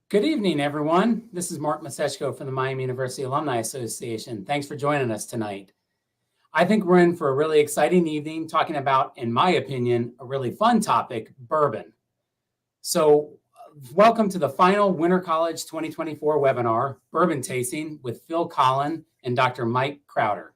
Good evening, everyone. This is Mark Masechko from the Miami University Alumni Association. Thanks for joining us tonight. I think we're in for a really exciting evening talking about, in my opinion, a really fun topic, bourbon. So welcome to the final Winter College 2024 webinar, Bourbon Tasting with Phil Kollin and Dr. Mike Crowder.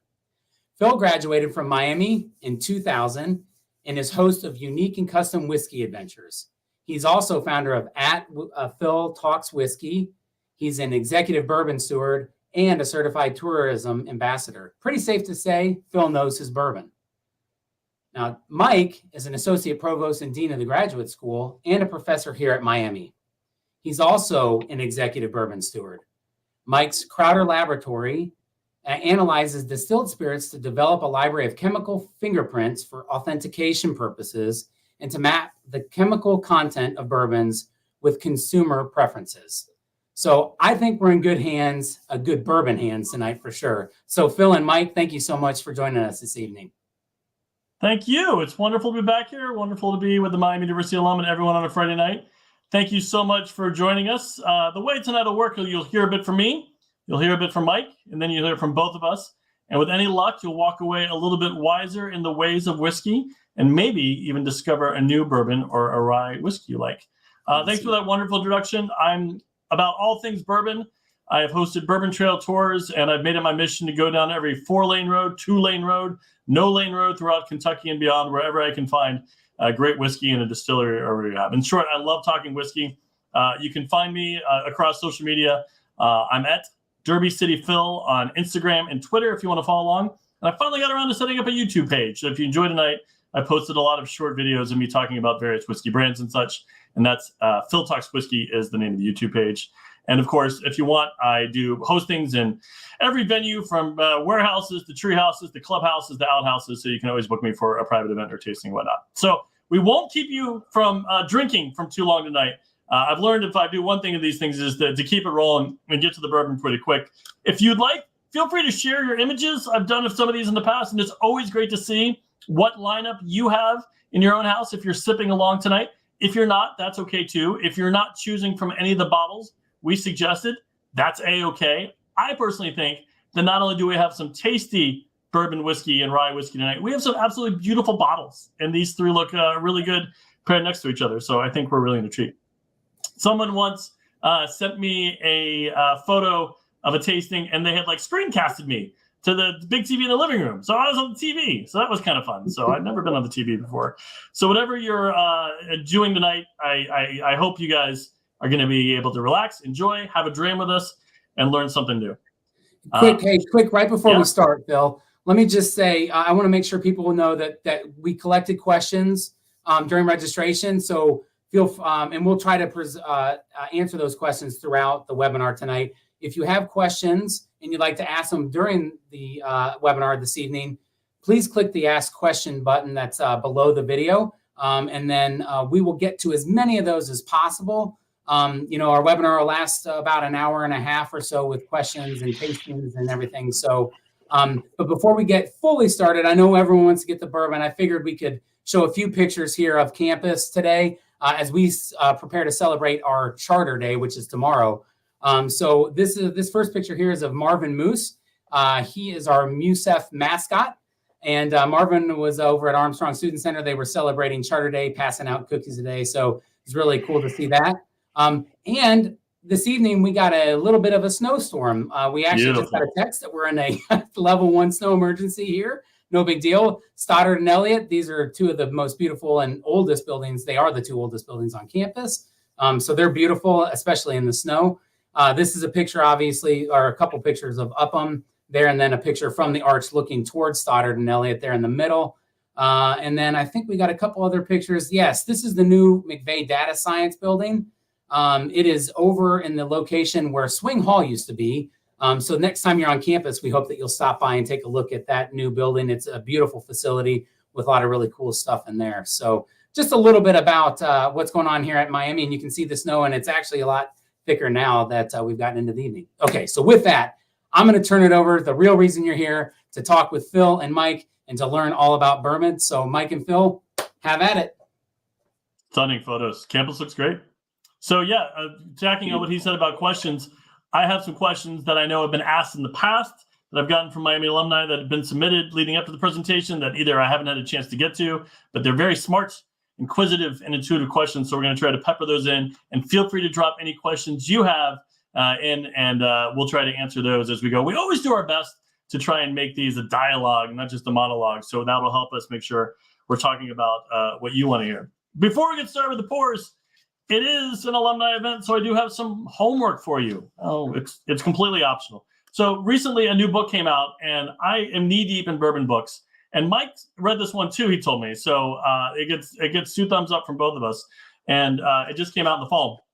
Phil graduated from Miami in 2000 and is host of Unique and Custom Whiskey Adventures. He's also founder of Phil Talks Whiskey. He's an executive bourbon steward and a certified tourism ambassador. Pretty safe to say, Phil knows his bourbon. Now, Mike is an associate provost and dean of the graduate school and a professor here at Miami. He's also an executive bourbon steward. Mike's Crowder Laboratory analyzes distilled spirits to develop a library of chemical fingerprints for authentication purposes and to map the chemical content of bourbons with consumer preferences. So I think we're in good hands, good bourbon hands tonight for sure. So Phil and Mike, thank you so much for joining us this evening. Thank you. It's wonderful to be back here. Wonderful to be with the Miami University alum and everyone on a Friday night. Thank you so much for joining us. The way tonight will work, you'll hear a bit from me, you'll hear a bit from Mike, and then you'll hear from both of us. And with any luck, you'll walk away a little bit wiser in the ways of whiskey and maybe even discover a new bourbon or a rye whiskey you like. Thanks for that wonderful introduction. I'm about all things bourbon. I have hosted bourbon trail tours, and I've made it my mission to go down every 4-lane road, 2-lane road, no-lane road throughout Kentucky and beyond, wherever I can find great whiskey in a distillery or wherever you have. In short, I love talking whiskey. You can find me across social media. I'm at Derby City Phil on Instagram and Twitter if you want to follow along. And I finally got around to setting up a YouTube page. So if you enjoy tonight, I posted a lot of short videos of me talking about various whiskey brands and such. And that's Phil Talks Whiskey is the name of the YouTube page. And of course, if you want, I do hostings in every venue from warehouses to tree houses to clubhouses to outhouses. So you can always book me for a private event or tasting and whatnot. So we won't keep you from drinking from too long tonight. I've learned if I do one thing of these things is to keep it rolling and get to the bourbon pretty quick. If you'd like, feel free to share your images. I've done some of these in the past, and it's always great to see what lineup you have in your own house if you're sipping along tonight. If you're not, that's okay too. If you're not choosing from any of the bottles we suggested, that's A-okay. I personally think that not only do we have some tasty bourbon whiskey and rye whiskey tonight, we have some absolutely beautiful bottles, and these three look really good paired next to each other. So I think we're really in a treat. Someone once sent me a photo of a tasting, and they had like screencasted me to the big TV in the living room. So I was on the TV. So that was kind of fun. So I've never been on the TV before. So whatever you're doing tonight, I hope you guys are going to be able to relax, enjoy, have a dram with us, and learn something new. Quick, right before we start, Phil, let me just say, I want to make sure people will know that we collected questions during registration. So and we'll try to answer those questions throughout the webinar tonight. If you have questions and you'd like to ask them during the webinar this evening, please click the Ask Question button that's below the video. And then we will get to as many of those as possible. Our webinar will last about an hour and a half or so with questions and tastings and everything. So, but before we get fully started, I know everyone wants to get the bourbon. I figured we could show a few pictures here of campus today as we prepare to celebrate our Charter Day, which is tomorrow. So this first picture here is of Marvin Moose. He is our MUSEF mascot. And Marvin was over at Armstrong Student Center. They were celebrating Charter Day, passing out cookies today. So it's really cool to see that. And this evening, we got a little bit of a snowstorm. We actually just got a text that we're in a level 1 snow emergency here. No big deal. Stoddard and Elliott, these are two of the most beautiful and oldest buildings. They are the two oldest buildings on campus. So they're beautiful, especially in the snow. This is a picture, obviously, or a couple pictures of Upham there, and then a picture from the arch looking towards Stoddard and Elliott there in the middle. And then I think we got a couple other pictures. Yes, this is the new McVeigh Data Science building. It is over in the location where Swing Hall used to be. So next time you're on campus, we hope that you'll stop by and take a look at that new building. It's a beautiful facility with a lot of really cool stuff in there. So just a little bit about what's going on here at Miami. And you can see the snow, and it's actually a lot thicker now that we've gotten into the evening. Okay, so with that, I'm going to turn it over. The real reason you're here to talk with Phil and Mike and to learn all about bourbon. So Mike and Phil, have at it. Stunning photos. Campus looks great. So yeah, tacking on what he said about questions, I have some questions that I know have been asked in the past that I've gotten from Miami alumni that have been submitted leading up to the presentation that either I haven't had a chance to get to, but they're very smart, inquisitive, and intuitive questions. So we're going to try to pepper those in, and feel free to drop any questions you have in, and we'll try to answer those as we go. We always do our best to try and make these a dialogue, not just a monologue. So that'll help us make sure we're talking about what you want to hear. Before we get started with the pours, it is an alumni event, so I do have some homework for you. Oh, it's completely optional. So recently a new book came out, and I am knee deep in bourbon books. And Mike read this one too, he told me. So it gets 2 thumbs up from both of us. And it just came out in the fall.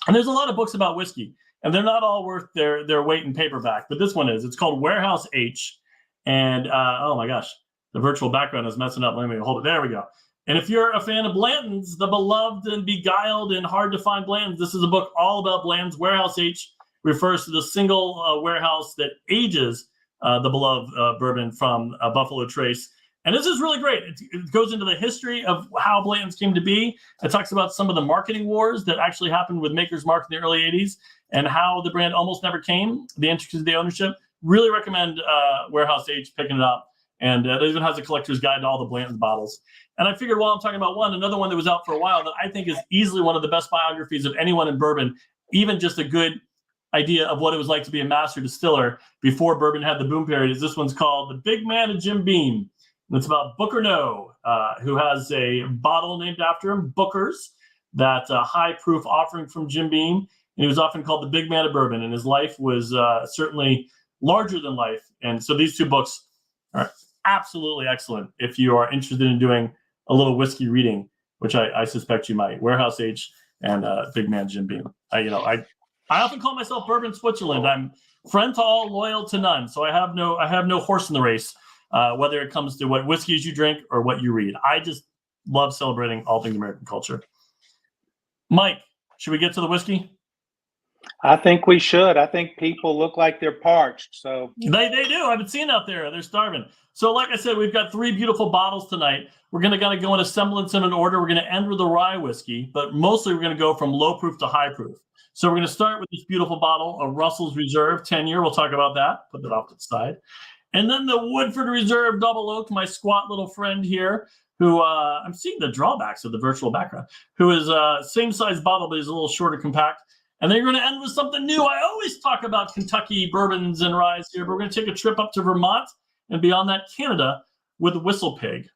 And there's a lot of books about whiskey, and they're not all worth their weight in paperback. But this one is. It's called Warehouse H. And oh my gosh, the virtual background is messing up. Let me hold it. There we go. And if you're a fan of Blanton's, the beloved and beguiled and hard to find Blanton's, this is a book all about Blanton's. Warehouse H refers to the single warehouse that ages the beloved bourbon from Buffalo Trace. And this is really great. It goes into the history of how Blanton's came to be. It talks about some of the marketing wars that actually happened with Maker's Mark in the early 80s and how the brand almost never came, the intricacies of the ownership. Really recommend Warehouse H, picking it up. And it even has a collector's guide to all the Blanton's bottles. And I figured while I'm talking about another one that was out for a while that I think is easily one of the best biographies of anyone in bourbon, even just a good idea of what it was like to be a master distiller before bourbon had the boom period, is this one's called The Big Man of Jim Beam. And it's about Booker Noe, who has a bottle named after him, Booker's, that high proof offering from Jim Beam. And he was often called the Big Man of Bourbon, and his life was certainly larger than life. And so these 2 books are absolutely excellent if you are interested in doing a little whiskey reading, which I suspect you might. Warehouse H and Big Man Jim Beam. I often call myself Bourbon Switzerland. I'm friend to all, loyal to none. So I have no horse in the race, whether it comes to what whiskeys you drink or what you read. I just love celebrating all things American culture. Mike, should we get to the whiskey? I think we should. I think people look like they're parched. So they do. I've been seeing out there. They're starving. So like I said, we've got 3 beautiful bottles tonight. We're going to go in a semblance in an order. We're going to end with the rye whiskey, but mostly we're going to go from low proof to high proof. So we're going to start with this beautiful bottle of Russell's Reserve 10-year. We'll talk about that. Put that off to the side. And then the Woodford Reserve Double Oak, my squat little friend here, who I'm seeing the drawbacks of the virtual background, who is same size bottle, but is a little shorter, compact. And then you're going to end with something new. I always talk about Kentucky bourbons and rye here, but we're going to take a trip up to Vermont and beyond that, Canada, with Whistle Pig.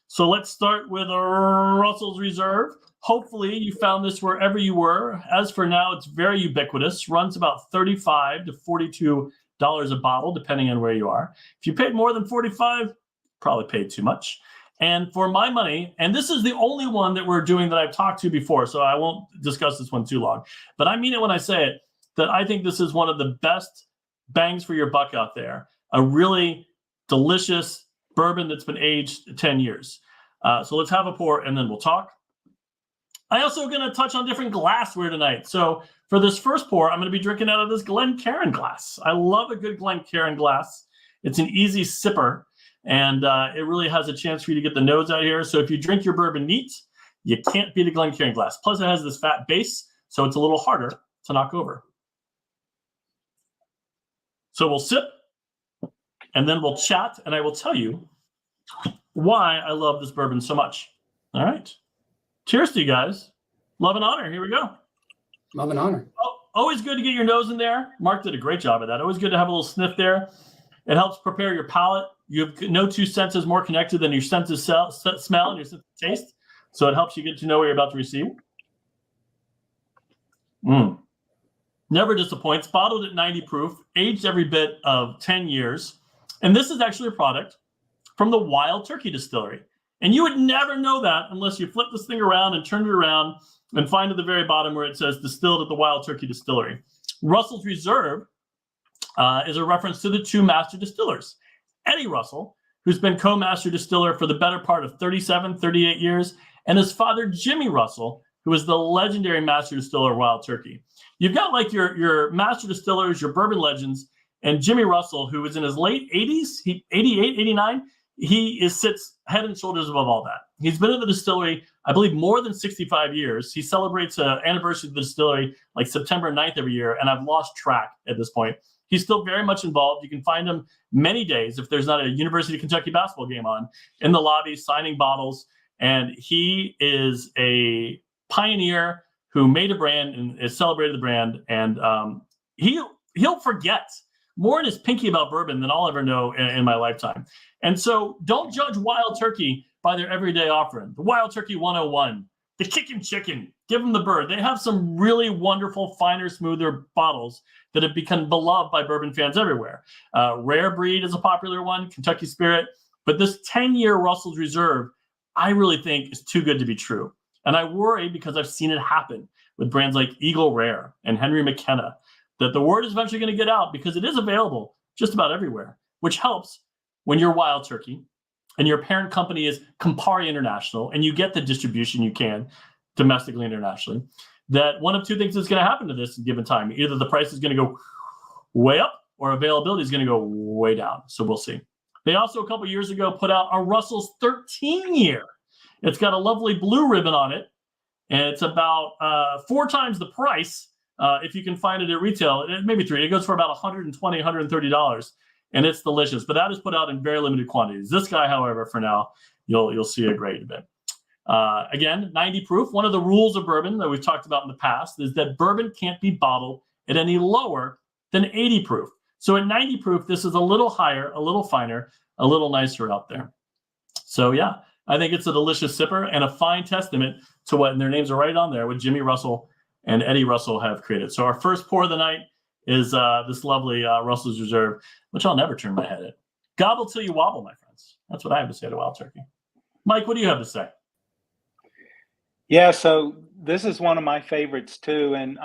So let's start with Russell's Reserve. Hopefully you found this wherever you were. As for now, it's very ubiquitous. Runs about $35 to $42 a bottle, depending on where you are. If you paid more than $45, probably paid too much. And for my money, and this is the only one that we're doing that I've talked to before, so I won't discuss this one too long, but I mean it when I say it, that I think this is one of the best bangs for your buck out there. A really delicious bourbon that's been aged 10 years. So let's have a pour and then we'll talk. I also going to touch on different glassware tonight. So for this first pour, I'm going to be drinking out of this Glencairn glass. I love a good Glencairn glass. It's an easy sipper, and it really has a chance for you to get the nose out here. So if you drink your bourbon neat, you can't beat a Glencairn glass. Plus, it has this fat base, so it's a little harder to knock over. So we'll sip, and then we'll chat, and I will tell you why I love this bourbon so much. All right. Cheers to you guys. Love and honor. Here we go. Love and honor. Oh, always good to get your nose in there. Mark did a great job of that. Always good to have a little sniff there. It helps prepare your palate. You have no 2 senses more connected than your sense of smell and your sense of taste. So it helps you get to know what you're about to receive. Never disappoints. Bottled at 90 proof. Aged every bit of 10 years. And this is actually a product from the Wild Turkey Distillery. And you would never know that unless you flip this thing around and turn it around and find at the very bottom where it says distilled at the Wild Turkey Distillery. Russell's Reserve is a reference to the 2 master distillers. Eddie Russell, who's been co-master distiller for the better part of 38 years, and his father, Jimmy Russell, who was the legendary master distiller of Wild Turkey. You've got like your master distillers, your bourbon legends, and Jimmy Russell, who was in his late 80s, 88, 89, he sits head and shoulders above all that. He's been in the distillery, I believe, more than 65 years. He celebrates an anniversary of the distillery like September 9th every year, and I've lost track at this point. He's still very much involved. You can find him many days if there's not a University of Kentucky basketball game on, in the lobby signing bottles. And he is a pioneer who made a brand and has celebrated the brand. And he'll forget more in his pinky about bourbon than I'll ever know in my lifetime. And so don't judge Wild Turkey by their everyday offering. The Wild Turkey 101, the Kickin' Chicken, give them the bird. They have some really wonderful, finer, smoother bottles that have become beloved by bourbon fans everywhere. Rare Breed is a popular one, Kentucky Spirit. But this 10-year Russell's Reserve, I really think is too good to be true. And I worry, because I've seen it happen with brands like Eagle Rare and Henry McKenna, that the word is eventually going to get out, because it is available just about everywhere, which helps when you're Wild Turkey and your parent company is Campari International and you get the distribution you can domestically and internationally, that one of two things is going to happen to this given time. Either the price is going to go way up or availability is going to go way down. So we'll see. They also, a couple of years ago, put out a Russell's 13-year. It's got a lovely blue ribbon on it, and it's about 4 times the price if you can find it at retail. Maybe 3. It goes for about $120, $130, and it's delicious. But that is put out in very limited quantities. This guy, however, for now, you'll see a great bit. Again, 90 proof. One of the rules of bourbon that we've talked about in the past is that bourbon can't be bottled at any lower than 80 proof. So at 90 proof, this is a little higher, a little finer, a little nicer out there. So yeah, I think it's a delicious sipper and a fine testament to what, and their names are right on there, what Jimmy Russell and Eddie Russell have created. So our first pour of the night is this lovely Russell's Reserve, which I'll never turn my head at. Gobble till you wobble, my friends. That's what I have to say to Wild Turkey. Mike, what do you have to say? Yeah, so this is one of my favorites too, and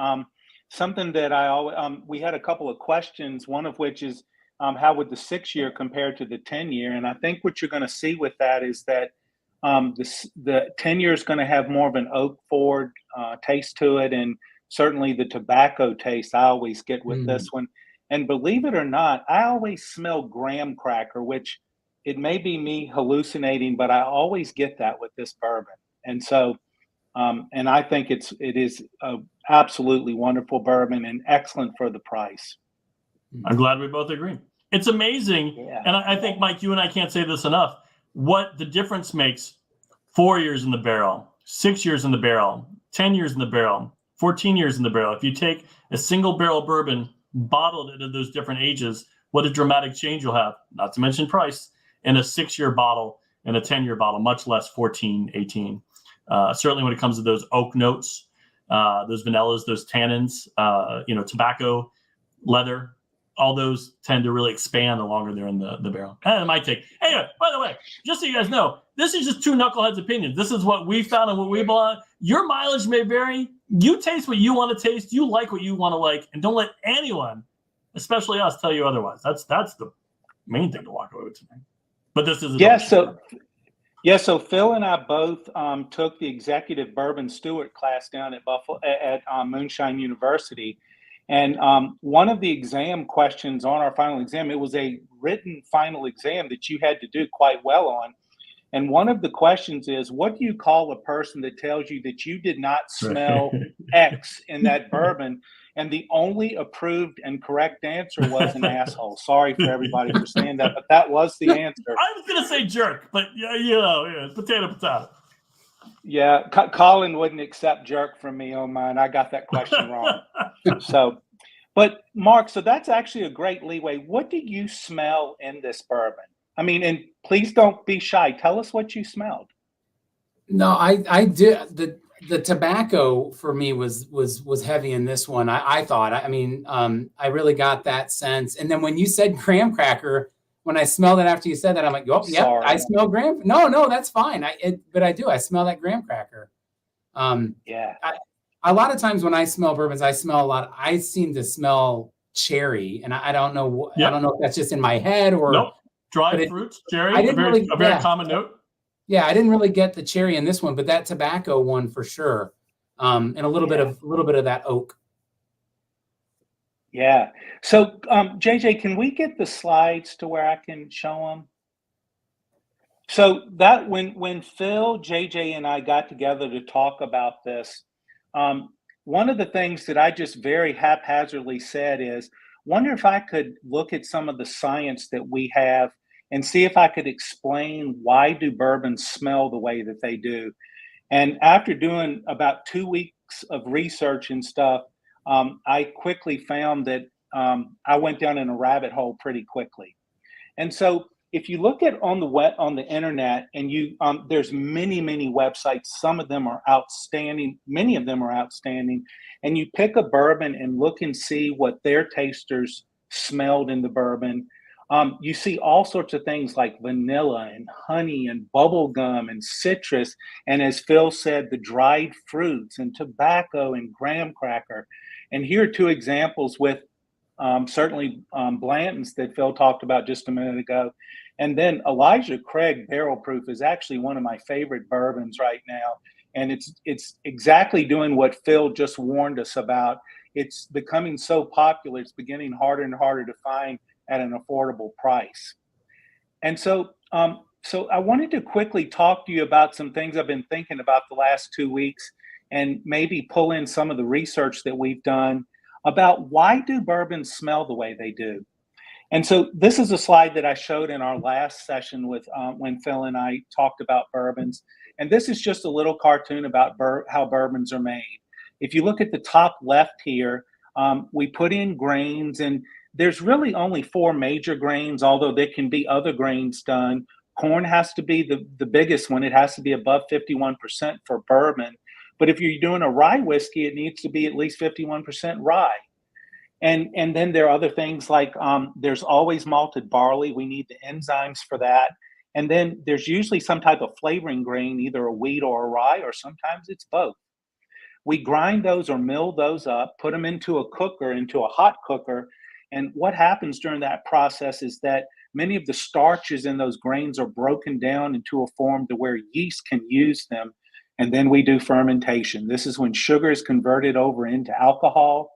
something that I always we had a couple of questions. One of which is how would the 6-year compare to the 10-year? And I think what you're going to see with that is that the 10-year is going to have more of an oak forward taste to it, and certainly the tobacco taste I always get with this one. And believe it or not, I always smell graham cracker, which it may be me hallucinating, but I always get that with this bourbon. And so, and I think it is a absolutely wonderful bourbon and excellent for the price. I'm glad we both agree. It's amazing. Yeah. And I think, Mike, you and I can't say this enough, what the difference makes 4 years in the barrel, 6 years in the barrel, 10 years in the barrel, 14 years in the barrel. If you take a single barrel bourbon, bottled it at those different ages, what a dramatic change you'll have, not to mention price, in a 6-year bottle and a 10-year bottle, much less 14, 18. Certainly when it comes to those oak notes, those vanillas, those tannins, tobacco, leather, all those tend to really expand the longer they're in the barrel. And my take. Anyway, by the way, just so you guys know, this is just two knuckleheads' opinions. This is what we found and what we bought. Your mileage may vary. You taste what you want to taste. You like what you want to like. And don't let anyone, especially us, tell you otherwise. That's the main thing to walk away with tonight. But this is So Phil and I both took the Executive Bourbon Steward class down at Moonshine University. And one of the exam questions on our final exam, it was a written final exam that you had to do quite well on. And one of the questions is, what do you call a person that tells you that you did not smell X in that bourbon? And the only approved and correct answer was an asshole. Sorry for everybody for saying that, but that was the answer. I was going to say jerk, but potato. Yeah, Colin wouldn't accept jerk from me on mine. I got that question wrong. But Mark, so that's actually a great leeway. What do you smell in this bourbon? I mean, and please don't be shy. Tell us what you smelled. No, I did. The tobacco for me was heavy in this one. I thought. I mean, I really got that sense. And then when you said graham cracker, when I smelled it after you said that, I'm like, oh, yeah, I smell graham. No, that's fine. But I do. I smell that graham cracker. Yeah. A lot of times when I smell bourbons, I seem to smell cherry, and I don't know. I don't know if that's just in my head or. Nope. Dried fruits, cherry, a very common note. Yeah, I didn't really get the cherry in this one, but that tobacco one for sure, and a little bit of that oak. Yeah. So, JJ, can we get the slides to where I can show them? So that when Phil, JJ, and I got together to talk about this, um, one of the things that I just very haphazardly said is, wonder if I could look at some of the science that we have and see if I could explain why do bourbons smell the way that they do. And after doing about 2 weeks of research and stuff, I quickly found that I went down in a rabbit hole pretty quickly. And so if you look at on the internet and you there's many websites, some of them are outstanding, many of them are outstanding, and you pick a bourbon and look and see what their tasters smelled in the bourbon. You see all sorts of things like vanilla and honey and bubble gum and citrus, and as Phil said, the dried fruits and tobacco and graham cracker. And here are two examples with certainly Blanton's that Phil talked about just a minute ago. And then Elijah Craig Barrel Proof is actually one of my favorite bourbons right now. And it's exactly doing what Phil just warned us about. It's becoming so popular, it's beginning harder and harder to find at an affordable price. And so I wanted to quickly talk to you about some things I've been thinking about the last 2 weeks and maybe pull in some of the research that we've done about why do bourbons smell the way they do. And so this is a slide that I showed in our last session with when Phil and I talked about bourbons. And this is just a little cartoon about how bourbons are made. If you look at the top left here, we put in grains, and there's really only 4 major grains, although there can be other grains done. Corn has to be the biggest one. It has to be above 51% for bourbon. But if you're doing a rye whiskey, it needs to be at least 51% rye. And then there are other things like there's always malted barley. We need the enzymes for that. And then there's usually some type of flavoring grain, either a wheat or a rye, or sometimes it's both. We grind those or mill those up, put them into a cooker, into a hot cooker. And what happens during that process is that many of the starches in those grains are broken down into a form to where yeast can use them. And then we do fermentation. This is when sugar is converted over into alcohol.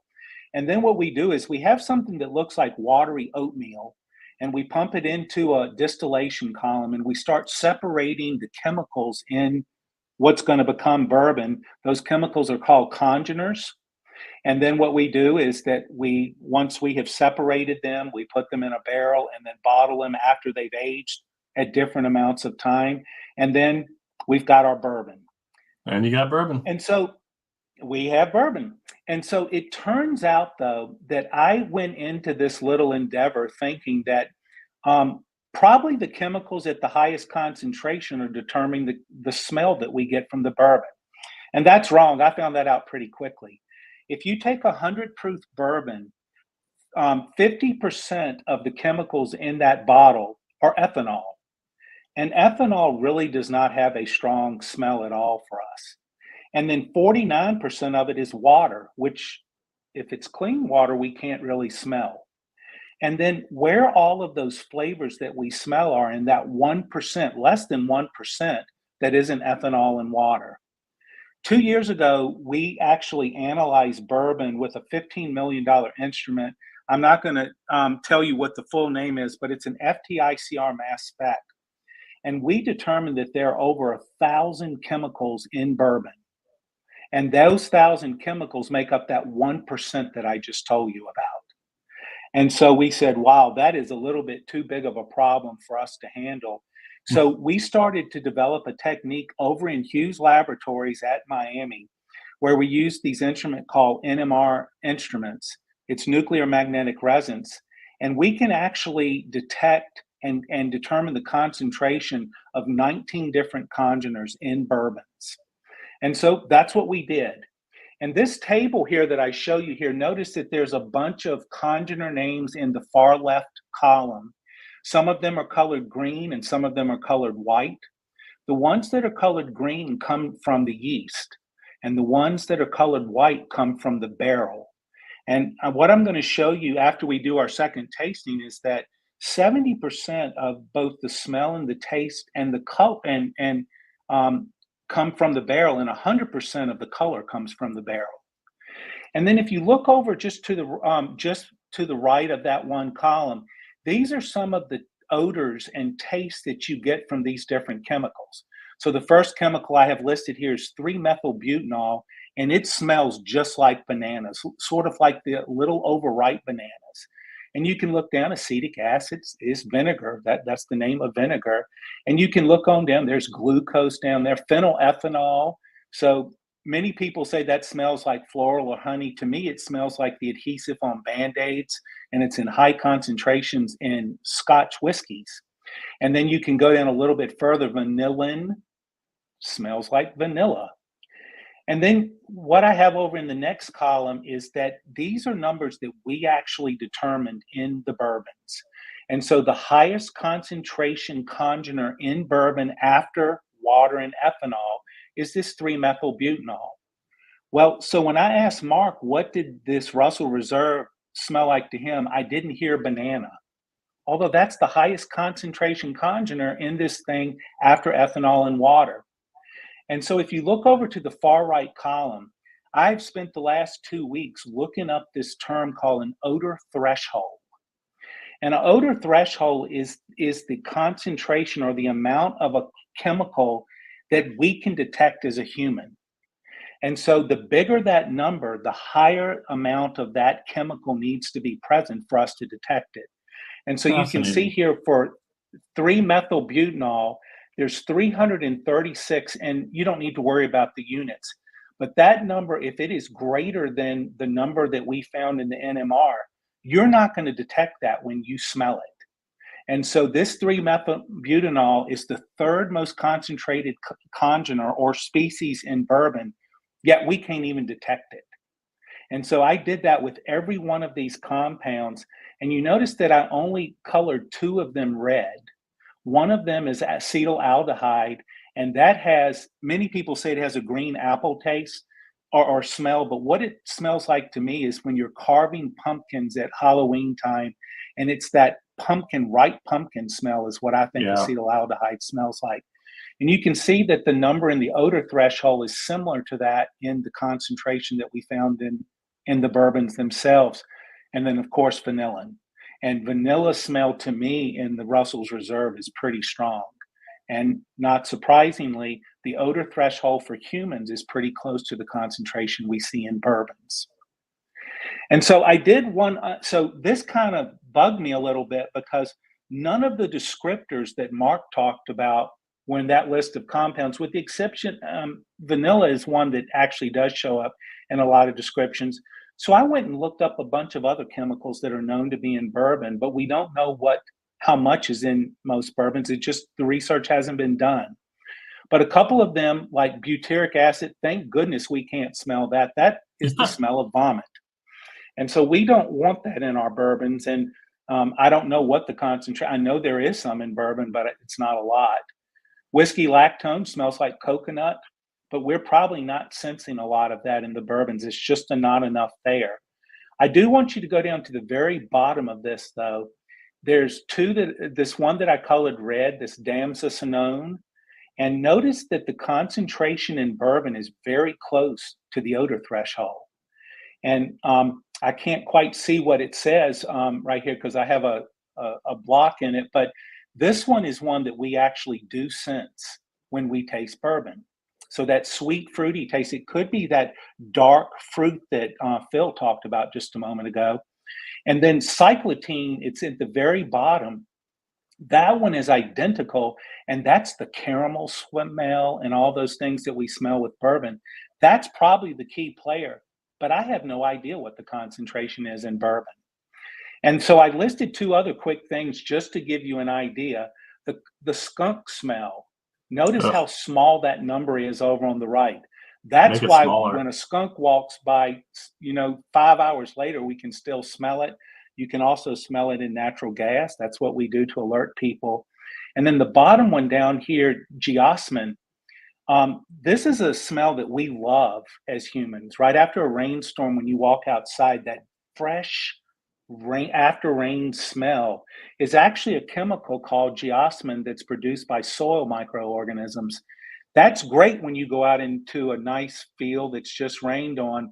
And then what we do is we have something that looks like watery oatmeal, and we pump it into a distillation column, and we start separating the chemicals in what's going to become bourbon. Those chemicals are called congeners. And then what we do is that once we have separated them, we put them in a barrel and then bottle them after they've aged at different amounts of time. And then we've got our bourbon. And you got bourbon. And so we have bourbon. And so it turns out, though, that I went into this little endeavor thinking that probably the chemicals at the highest concentration are determining the smell that we get from the bourbon. And that's wrong. I found that out pretty quickly. If you take 100 proof bourbon, 50% of the chemicals in that bottle are ethanol. And ethanol really does not have a strong smell at all for us. And then 49% of it is water, which if it's clean water, we can't really smell. And then where all of those flavors that we smell are in that 1%, less than 1%, that isn't ethanol and water. 2 years ago, we actually analyzed bourbon with a $15 million instrument. I'm not going to tell you what the full name is, but it's an FTICR mass spec. And we determined that there are over 1,000 chemicals in bourbon. And those 1,000 chemicals make up that 1% that I just told you about. And so we said, wow, that is a little bit too big of a problem for us to handle. So we started to develop a technique over in Hughes Laboratories at Miami, where we use these instruments called NMR instruments. It's nuclear magnetic resonance. And we can actually detect and determine the concentration of 19 different congeners in bourbons. And so that's what we did. And this table here that I show you here, notice that there's a bunch of congener names in the far left column. Some of them are colored green and some of them are colored white. The ones that are colored green come from the yeast, and the ones that are colored white come from the barrel. And what I'm going to show you after we do our second tasting is that 70% of both the smell and the taste and the color come from the barrel, and 100% of the color comes from the barrel. And then if you look over just to the right of that one column, these are some of the odors and tastes that you get from these different chemicals. So the first chemical I have listed here is 3-methylbutanol, and it smells just like bananas, sort of like the little overripe bananas. And you can look down, acetic acid is vinegar. That's the name of vinegar. And you can look on down, there's glucose down there, phenylethanol. So many people say that smells like floral or honey. To me, it smells like the adhesive on Band-Aids, and it's in high concentrations in Scotch whiskeys. And then you can go down a little bit further, vanillin smells like vanilla. And then what I have over in the next column is that these are numbers that we actually determined in the bourbons. And so the highest concentration congener in bourbon after water and ethanol is this 3-methylbutanol. Well, so when I asked Mark, what did this Russell Reserve smell like to him, I didn't hear banana. Although that's the highest concentration congener in this thing after ethanol and water. And so if you look over to the far right column, I've spent the last 2 weeks looking up this term called an odor threshold. And an odor threshold is the concentration or the amount of a chemical that we can detect as a human. And so the bigger that number, the higher amount of that chemical needs to be present for us to detect it. And so you can see here for 3-methylbutanol, there's 336, and you don't need to worry about the units. But that number, if it is greater than the number that we found in the NMR, you're not going to detect that when you smell it. And so this 3-methylbutanol is the third most concentrated congener or species in bourbon, yet we can't even detect it. And so I did that with every one of these compounds. And you notice that I only colored 2 of them red. One of them is acetaldehyde, and that has, many people say it has a green apple taste or smell, but what it smells like to me is when you're carving pumpkins at Halloween time, and it's that ripe pumpkin smell is what I think acetaldehyde smells like. And you can see that the number in the odor threshold is similar to that in the concentration that we found in the bourbons themselves. And then, of course, vanillin. And vanilla smell to me in the Russell's Reserve is pretty strong. And not surprisingly, the odor threshold for humans is pretty close to the concentration we see in bourbons. And so I did one, so this kind of bugged me a little bit because none of the descriptors that Mark talked about were in that list of compounds, with the exception, vanilla is one that actually does show up in a lot of descriptions. So I went and looked up a bunch of other chemicals that are known to be in bourbon, but we don't know how much is in most bourbons. It just, the research hasn't been done. But a couple of them, like butyric acid, thank goodness we can't smell that. That is the smell of vomit. And so we don't want that in our bourbons. And I don't know what the concentration, I know there is some in bourbon, but it's not a lot. Whiskey lactone smells like coconut, but we're probably not sensing a lot of that in the bourbons. It's just not enough there. I do want you to go down to the very bottom of this, though. There's this one that I colored red, this damsacinone, and notice that the concentration in bourbon is very close to the odor threshold. And I can't quite see what it says right here because I have a block in it, but this one is one that we actually do sense when we taste bourbon. So that sweet, fruity taste, it could be that dark fruit that Phil talked about just a moment ago. And then cyclotine, it's at the very bottom. That one is identical, and that's the caramel smell and all those things that we smell with bourbon. That's probably the key player, but I have no idea what the concentration is in bourbon. And so I listed 2 other quick things just to give you an idea. The skunk smell. Notice how small that number is over on the right. That's why when a skunk walks by, 5 hours later, we can still smell it. You can also smell it in natural gas. That's what we do to alert people. And then the bottom one down here, geosmin. This is a smell that we love as humans. Right after a rainstorm, when you walk outside, that fresh after rain smell is actually a chemical called geosmin that's produced by soil microorganisms. That's great when you go out into a nice field that's just rained on.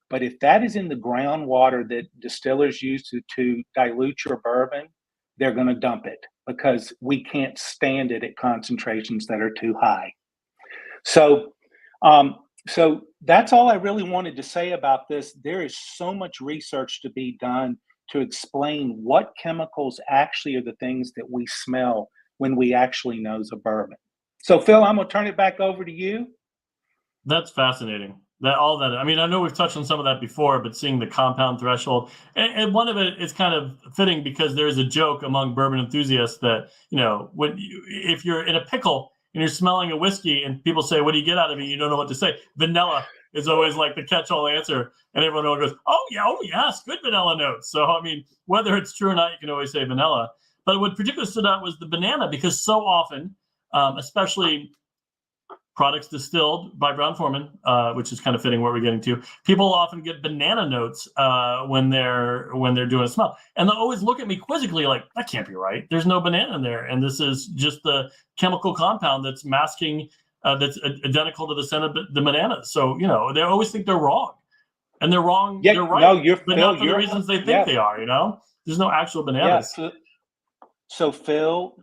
But if that is in the groundwater that distillers use to dilute your bourbon, they're going to dump it because we can't stand it at concentrations that are too high. So, so that's all I really wanted to say about this. There is so much research to be done to explain what chemicals actually are the things that we smell when we actually nose a bourbon. So, Phil, I'm going to turn it back over to you. That's fascinating. I mean, I know we've touched on some of that before, but seeing the compound threshold, and one of it is kind of fitting because there's a joke among bourbon enthusiasts that, if you're in a pickle and you're smelling a whiskey and people say, what do you get out of it? You don't know what to say. Vanilla is always like the catch-all answer. And everyone goes, oh, yes, good vanilla notes. So, I mean, whether it's true or not, you can always say vanilla. But what particularly stood out was the banana, because so often, especially products distilled by Brown-Forman, which is kind of fitting what we're getting to, people often get banana notes when they're doing a smell. And they'll always look at me quizzically like, that can't be right. There's no banana in there. And this is just the chemical compound that's masking, that's identical to the scent of the banana. So, they always think they're wrong. And they're wrong, yeah, they're right, no, but not for the reasons they think they are, There's no actual bananas. Yeah, so Phil,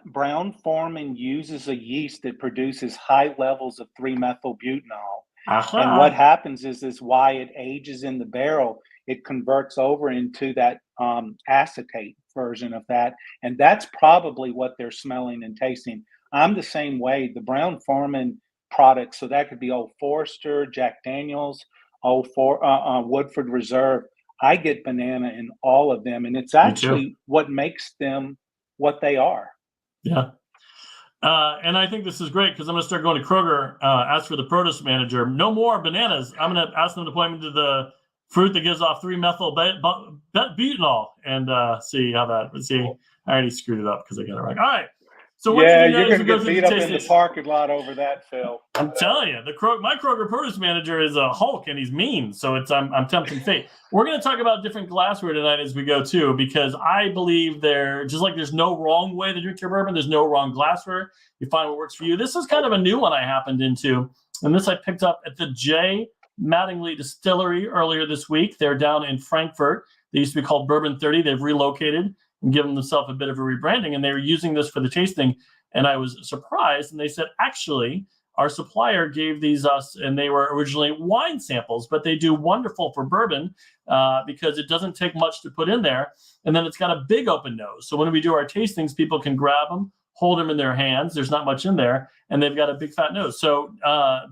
Brown-Forman uses a yeast that produces high levels of 3-methylbutanol. Uh-huh. And what happens is why it ages in the barrel, it converts over into that acetate version of that. And that's probably what they're smelling and tasting. I'm the same way. The Brown-Forman products, so that could be Old Forester, Jack Daniels, Woodford Reserve. I get banana in all of them, and it's actually what makes them what they are. Yeah. And I think this is great because I'm going to start going to Kroger, ask for the produce manager, no more bananas. I'm going to ask them to point me to the fruit that gives off 3-methyl-butanol and see how that, I already screwed it up because I got it wrong. All right. So what yeah, did you you're going to go get beat up in the parking lot over that, Phil. I'm telling you, my Kroger produce manager is a Hulk and he's mean. So I'm tempting fate. We're going to talk about different glassware tonight as we go too, because I believe just like there's no wrong way to drink your bourbon, there's no wrong glassware. You find what works for you. This is kind of a new one I happened into, and this I picked up at the J. Mattingly Distillery earlier this week. They're down in Frankfurt. They used to be called Bourbon 30. They've relocated and given themselves a bit of a rebranding, and they were using this for the tasting. And I was surprised, and they said, actually, our supplier gave these us, and they were originally wine samples, but they do wonderful for bourbon because it doesn't take much to put in there. And then it's got a big open nose. So when we do our tastings, people can grab them, hold them in their hands. There's not much in there, and they've got a big fat nose. So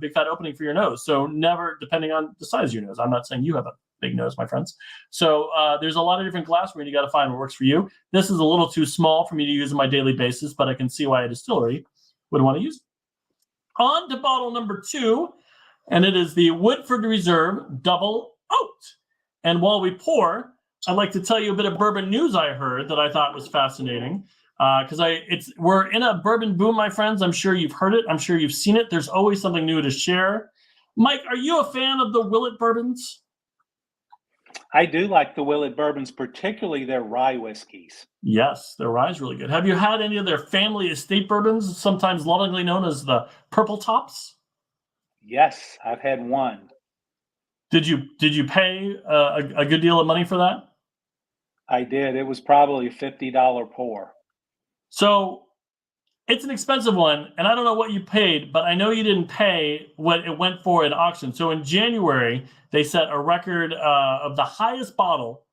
big fat opening for your nose. So never, depending on the size of your nose. I'm not saying you have a big nose, my friends. So there's a lot of different glassware, and you got to find what works for you. This is a little too small for me to use on my daily basis, but I can see why a distillery would want to use it. On to bottle number 2, and it is the Woodford Reserve Double Oaked. And while we pour, I'd like to tell you a bit of bourbon news I heard that I thought was fascinating. Because we're in a bourbon boom, my friends. I'm sure you've heard it. I'm sure you've seen it. There's always something new to share. Mike, are you a fan of the Willet bourbons? I do like the Willet bourbons, particularly their rye whiskeys. Yes, their rye is really good. Have you had any of their family estate bourbons, sometimes lovingly known as the Purple Tops? Yes, I've had one. Did you pay a good deal of money for that? I did. It was probably a $50 pour. So it's an expensive one, and I don't know what you paid, but I know you didn't pay what it went for at auction. So in January, they set a record of the highest bottle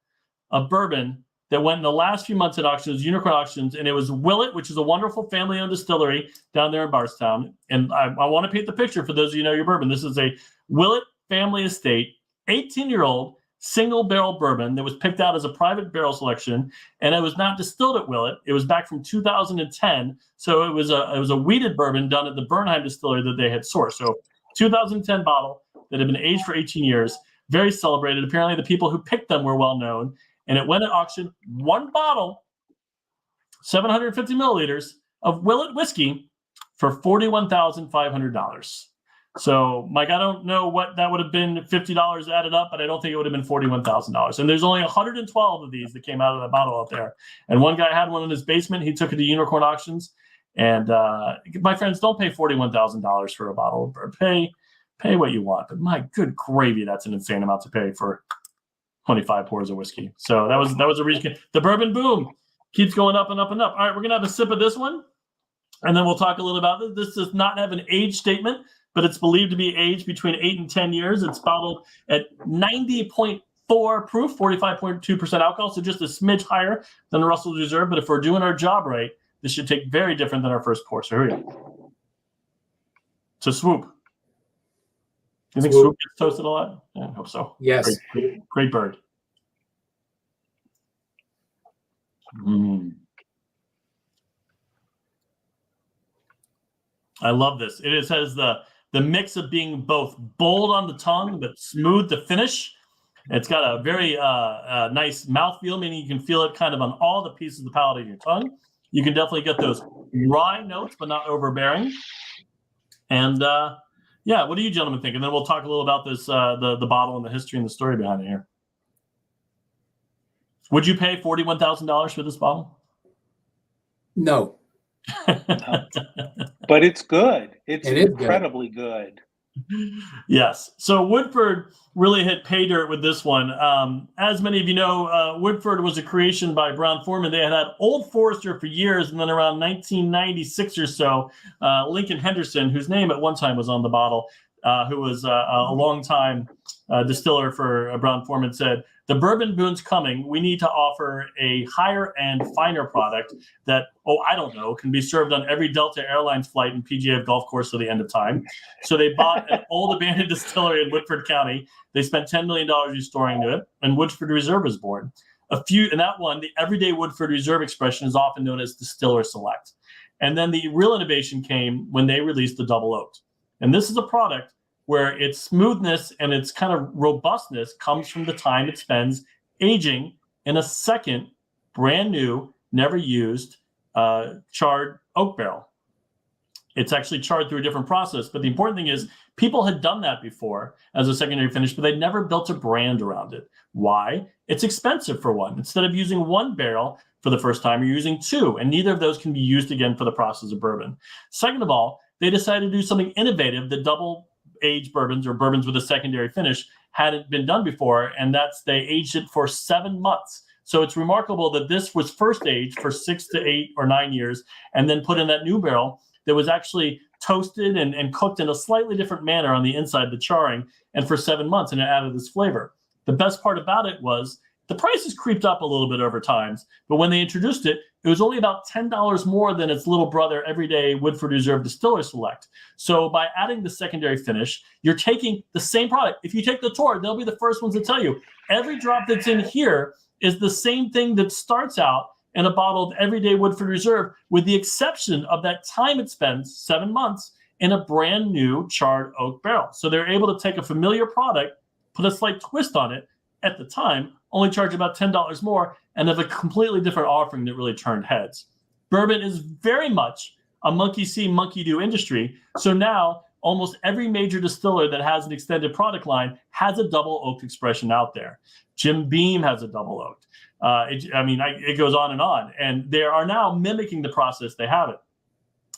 of bourbon that went in the last few months at auctions, Unicorn Auctions, and it was Willet, which is a wonderful family-owned distillery down there in Bardstown. And I want to paint the picture for those of you who know your bourbon. This is a Willet family estate, 18-year-old single barrel bourbon that was picked out as a private barrel selection, and it was not distilled at Willet. It was back from 2010, so it was a wheated bourbon done at the Bernheim distillery that they had sourced. So 2010 bottle that had been aged for 18 years, very celebrated. Apparently the people who picked them were well known, and it went at auction, one bottle, 750 milliliters of Willet whiskey for $41,500. So, Mike, I don't know what that would have been, $50 added up, but I don't think it would have been $41,000. And there's only 112 of these that came out of the bottle out there. And one guy had one in his basement. He took it to Unicorn Auctions. And my friends, don't pay $41,000 for a bottle of bourbon. Pay what you want. But my good gravy, that's an insane amount to pay for 25 pours of whiskey. So that was a reason. The bourbon boom. Keeps going up and up and up. All right, we're going to have a sip of this one, and then we'll talk a little about this. This does not have an age statement, but it's believed to be aged between 8 and 10 years. It's bottled at 90.4 proof, 45.2% alcohol, so just a smidge higher than the Russell's Reserve. But if we're doing our job right, this should take very different than our first pour. So here we go. It's a swoop. You think swoop gets toasted a lot? Yeah, I hope so. Yes. Great bird. I love this. It has the mix of being both bold on the tongue but smooth to finish. It's got a very nice mouthfeel, meaning you can feel it kind of on all the pieces of the palate of your tongue. You can definitely get those rye notes, but not overbearing. And what do you gentlemen think? And then we'll talk a little about this, the bottle and the history and the story behind it here. Would you pay $41,000 for this bottle? No. But it's good. It's incredibly good. Yes. So Woodford really hit pay dirt with this one. As many of you know, Woodford was a creation by Brown-Forman. They had Old Forester for years, and then around 1996 or so, Lincoln Henderson, whose name at one time was on the bottle, who was a long-time distiller for Brown-Forman, said, "The bourbon boom's coming. We need to offer a higher and finer product that, can be served on every Delta Airlines flight and PGA golf course to the end of time." So they bought an old abandoned distillery in Woodford County. They spent $10 million restoring it, and Woodford Reserve was born. The everyday Woodford Reserve expression is often known as Distiller Select. And then the real innovation came when they released the Double Oaked. And this is a product where its smoothness and its kind of robustness comes from the time it spends aging in a second, brand new, never used charred oak barrel. It's actually charred through a different process. But the important thing is people had done that before as a secondary finish, but they'd never built a brand around it. Why? It's expensive for one. Instead of using one barrel for the first time, you're using two, and neither of those can be used again for the process of bourbon. Second of all, they decided to do something innovative that double-aged bourbons or bourbons with a secondary finish hadn't been done before, and that's they aged it for 7 months. So it's remarkable that this was first aged for 6 to 8 or 9 years and then put in that new barrel that was actually toasted and cooked in a slightly different manner on the inside, the charring, and for 7 months, and it added this flavor. The best part about it was the prices creeped up a little bit over time, but when they introduced it, it was only about $10 more than its little brother, everyday Woodford Reserve Distiller Select. So by adding the secondary finish, you're taking the same product. If you take the tour, they'll be the first ones to tell you every drop that's in here is the same thing that starts out in a bottle of everyday Woodford Reserve, with the exception of that time it spends, 7 months, in a brand new charred oak barrel. So they're able to take a familiar product, put a slight twist on it at the time, only charge about $10 more, and have a completely different offering that really turned heads. Bourbon is very much a monkey see, monkey do industry. So now almost every major distiller that has an extended product line has a double oaked expression out there. Jim Beam has a double oaked. It goes on. And they are now mimicking the process they have it.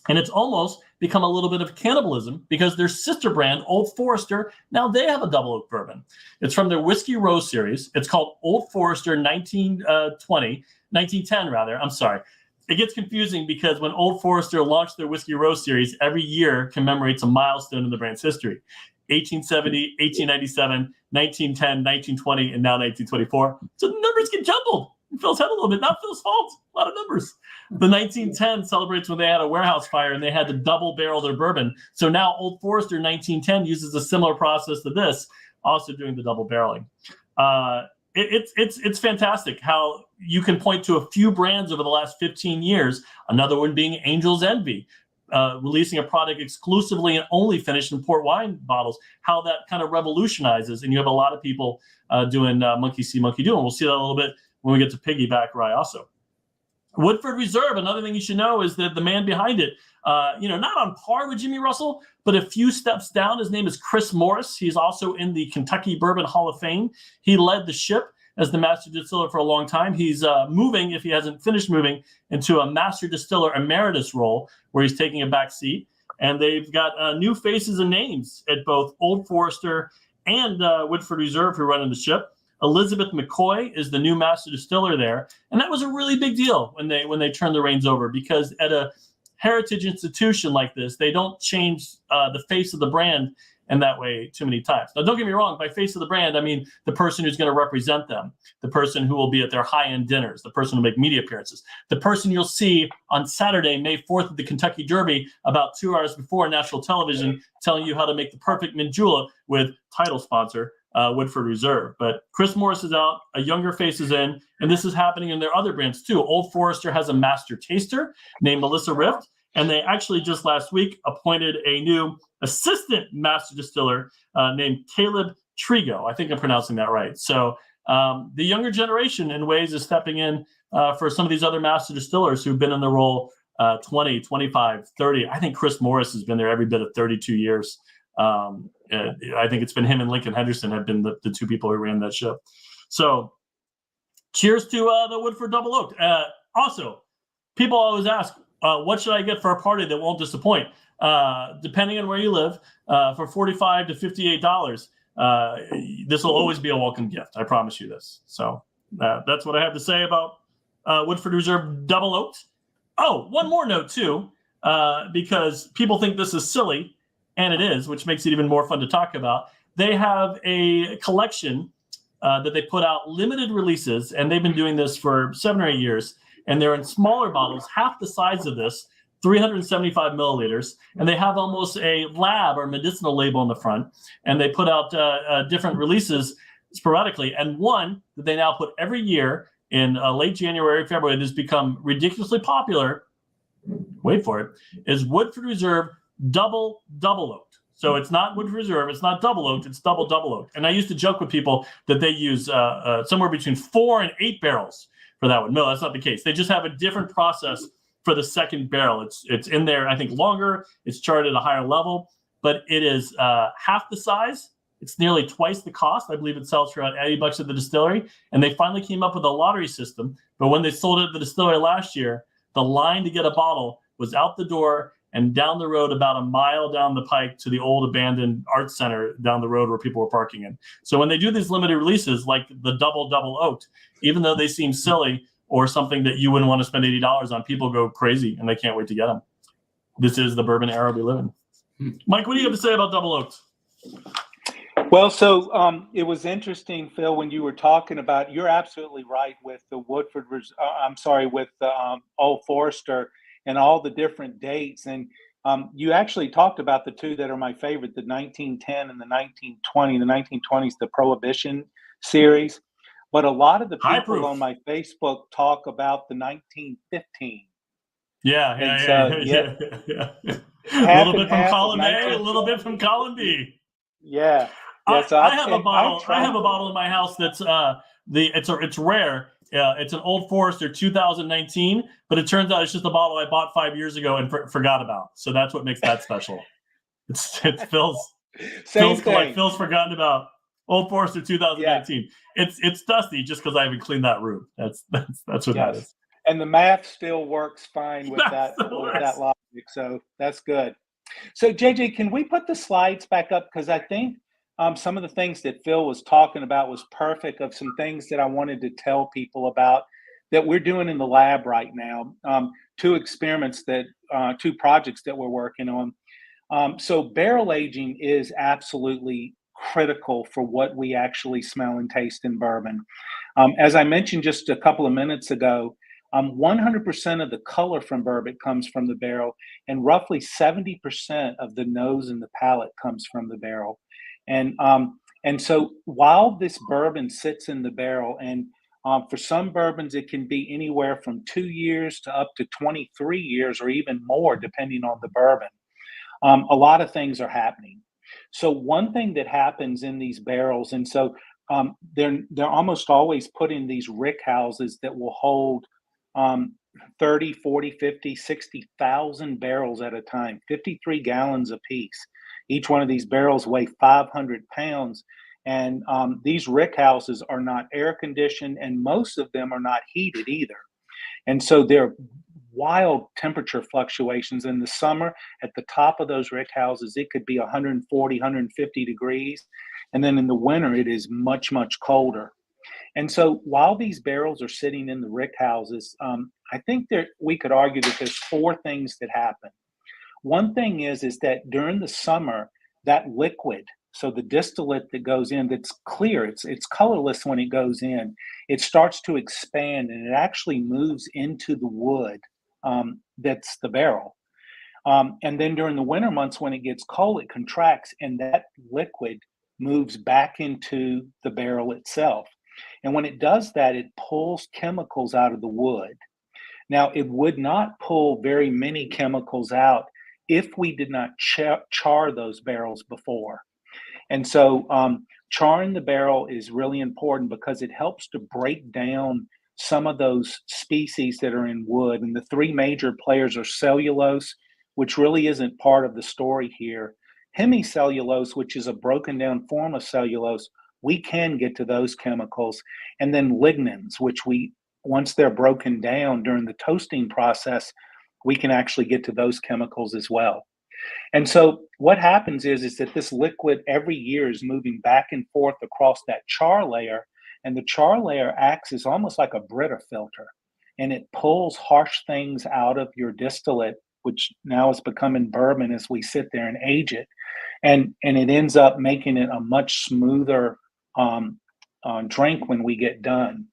And it's almost become a little bit of cannibalism because their sister brand, Old Forester, now they have a double oak bourbon. It's from their Whiskey Row series. It's called Old Forester 1910 rather. I'm sorry. It gets confusing because when Old Forester launched their Whiskey Row series, every year commemorates a milestone in the brand's history. 1870, 1897, 1910, 1920, and now 1924. So the numbers get jumbled. Phil's head a little bit, not Phil's fault. A lot of numbers. The 1910 celebrates when they had a warehouse fire and they had to double barrel their bourbon. So now Old Forester 1910 uses a similar process to this, also doing the double barreling. It's fantastic how you can point to a few brands over the last 15 years, another one being Angel's Envy, releasing a product exclusively and only finished in port wine bottles, how that kind of revolutionizes. And you have a lot of people doing monkey see, monkey do. And we'll see that a little bit when we get to piggyback rye also. Woodford Reserve, another thing you should know is that the man behind it, not on par with Jimmy Russell, but a few steps down. His name is Chris Morris. He's also in the Kentucky Bourbon Hall of Fame. He led the ship as the master distiller for a long time. He's moving, if he hasn't finished moving, into a master distiller emeritus role where he's taking a back seat. And they've got new faces and names at both Old Forester and Woodford Reserve who run in the ship. Elizabeth McCoy is the new master distiller there, and that was a really big deal when they turned the reins over, because at a heritage institution like this, they don't change the face of the brand in that way too many times. Now, don't get me wrong, by face of the brand, I mean the person who's going to represent them, the person who will be at their high-end dinners, the person who will make media appearances, the person you'll see on Saturday, May 4th at the Kentucky Derby about 2 hours before national television, telling you how to make the perfect mint julep with title sponsor, Woodford Reserve. But Chris Morris is out, a younger face is in, and this is happening in their other brands too. Old Forester has a master taster named Melissa Rift, and they actually just last week appointed a new assistant master distiller named Caleb Trigo. I think I'm pronouncing that right. So the younger generation in ways is stepping in for some of these other master distillers who've been in the role 20, 25, 30. I think Chris Morris has been there every bit of 32 years. I think it's been him and Lincoln Henderson have been the two people who ran that ship. So cheers to the Woodford Double Oaked. Also, people always ask, what should I get for a party that won't disappoint? Depending on where you live, for $45 to $58, this will always be a welcome gift. I promise you this. So that's what I have to say about Woodford Reserve Double Oaked. Oh, one more note too, because people think this is silly, and it is, which makes it even more fun to talk about. They have a collection that they put out, limited releases, and they've been doing this for 7 or 8 years. And they're in smaller bottles, half the size of this, 375 milliliters. And they have almost a lab or medicinal label on the front. And they put out different releases sporadically. And one that they now put every year in late January, February, that has become ridiculously popular, wait for it, is Woodford Reserve Double Oaked. So it's not Woodford Reserve, it's not Double Oaked, it's Double Oaked. And I used to joke with people that they use somewhere between 4 and 8 barrels for that one. No, that's not the case. They just have a different process for the second barrel. It's in there, I think, longer. It's charted at a higher level, but it is half the size. It's nearly twice the cost. I believe it sells for about $80 at the distillery. And they finally came up with a lottery system. But when they sold it at the distillery last year, the line to get a bottle was out the door and down the road about a mile down the pike to the old abandoned art center down the road where people were parking in. So when they do these limited releases like the Double Oaked, even though they seem silly or something that you wouldn't want to spend $80 on, people go crazy and they can't wait to get them. This is the bourbon era we live in. Mike, what do you have to say about Double Oaked? Well, so it was interesting, Phil, when you were talking about, you're absolutely right with the with the Old Forester and all the different dates. And you actually talked about the two that are my favorite, the 1910 and the 1920. The 1920 is the Prohibition series. But a lot of the people on my Facebook talk about the 1915. Yeah. A little bit from column A, a little bit from column B. Yeah. So I have a bottle in my house that's it's rare. It's an Old Forester 2019, but it turns out it's just a bottle I bought 5 years ago and forgot about. So that's what makes that special. It's Phil's forgotten about Old Forester 2019. Yeah. It's dusty just because I haven't cleaned that room. That's what that is. And the math still works fine with that logic. So that's good. So JJ, can we put the slides back up? Because I think some of the things that Phil was talking about was perfect, of some things that I wanted to tell people about that we're doing in the lab right now. 2 projects that we're working on. So barrel aging is absolutely critical for what we actually smell and taste in bourbon. As I mentioned just a couple of minutes ago, 100% of the color from bourbon comes from the barrel, and roughly 70% of the nose and the palate comes from the barrel. And so while this bourbon sits in the barrel, and for some bourbons, it can be anywhere from 2 years to up to 23 years or even more, depending on the bourbon. A lot of things are happening. So one thing that happens in these barrels, and so they're almost always put in these rick houses that will hold 30, 40, 50, 60,000 barrels at a time, 53 gallons apiece. Each one of these barrels weigh 500 pounds. And these rick houses are not air conditioned, and most of them are not heated either. And so there are wild temperature fluctuations in the summer. At the top of those rick houses, it could be 140, 150 degrees. And then in the winter, it is much, much colder. And so while these barrels are sitting in the rick houses, I think we could argue that there's four things that happen. One thing is that during the summer, that liquid, so the distillate that goes in, that's clear, it's colorless when it goes in, it starts to expand and it actually moves into the wood that's the barrel. And then during the winter months, when it gets cold, it contracts and that liquid moves back into the barrel itself. And when it does that, it pulls chemicals out of the wood. Now, it would not pull very many chemicals out if we did not char those barrels before. And so charring the barrel is really important because it helps to break down some of those species that are in wood. And the three major players are cellulose, which really isn't part of the story here. Hemicellulose, which is a broken down form of cellulose, we can get to those chemicals. And then lignins, which once they're broken down during the toasting process, we can actually get to those chemicals as well. And so what happens is that this liquid every year is moving back and forth across that char layer, and the char layer acts as almost like a Brita filter, and it pulls harsh things out of your distillate, which now is becoming bourbon as we sit there and age it, and it ends up making it a much smoother drink when we get done.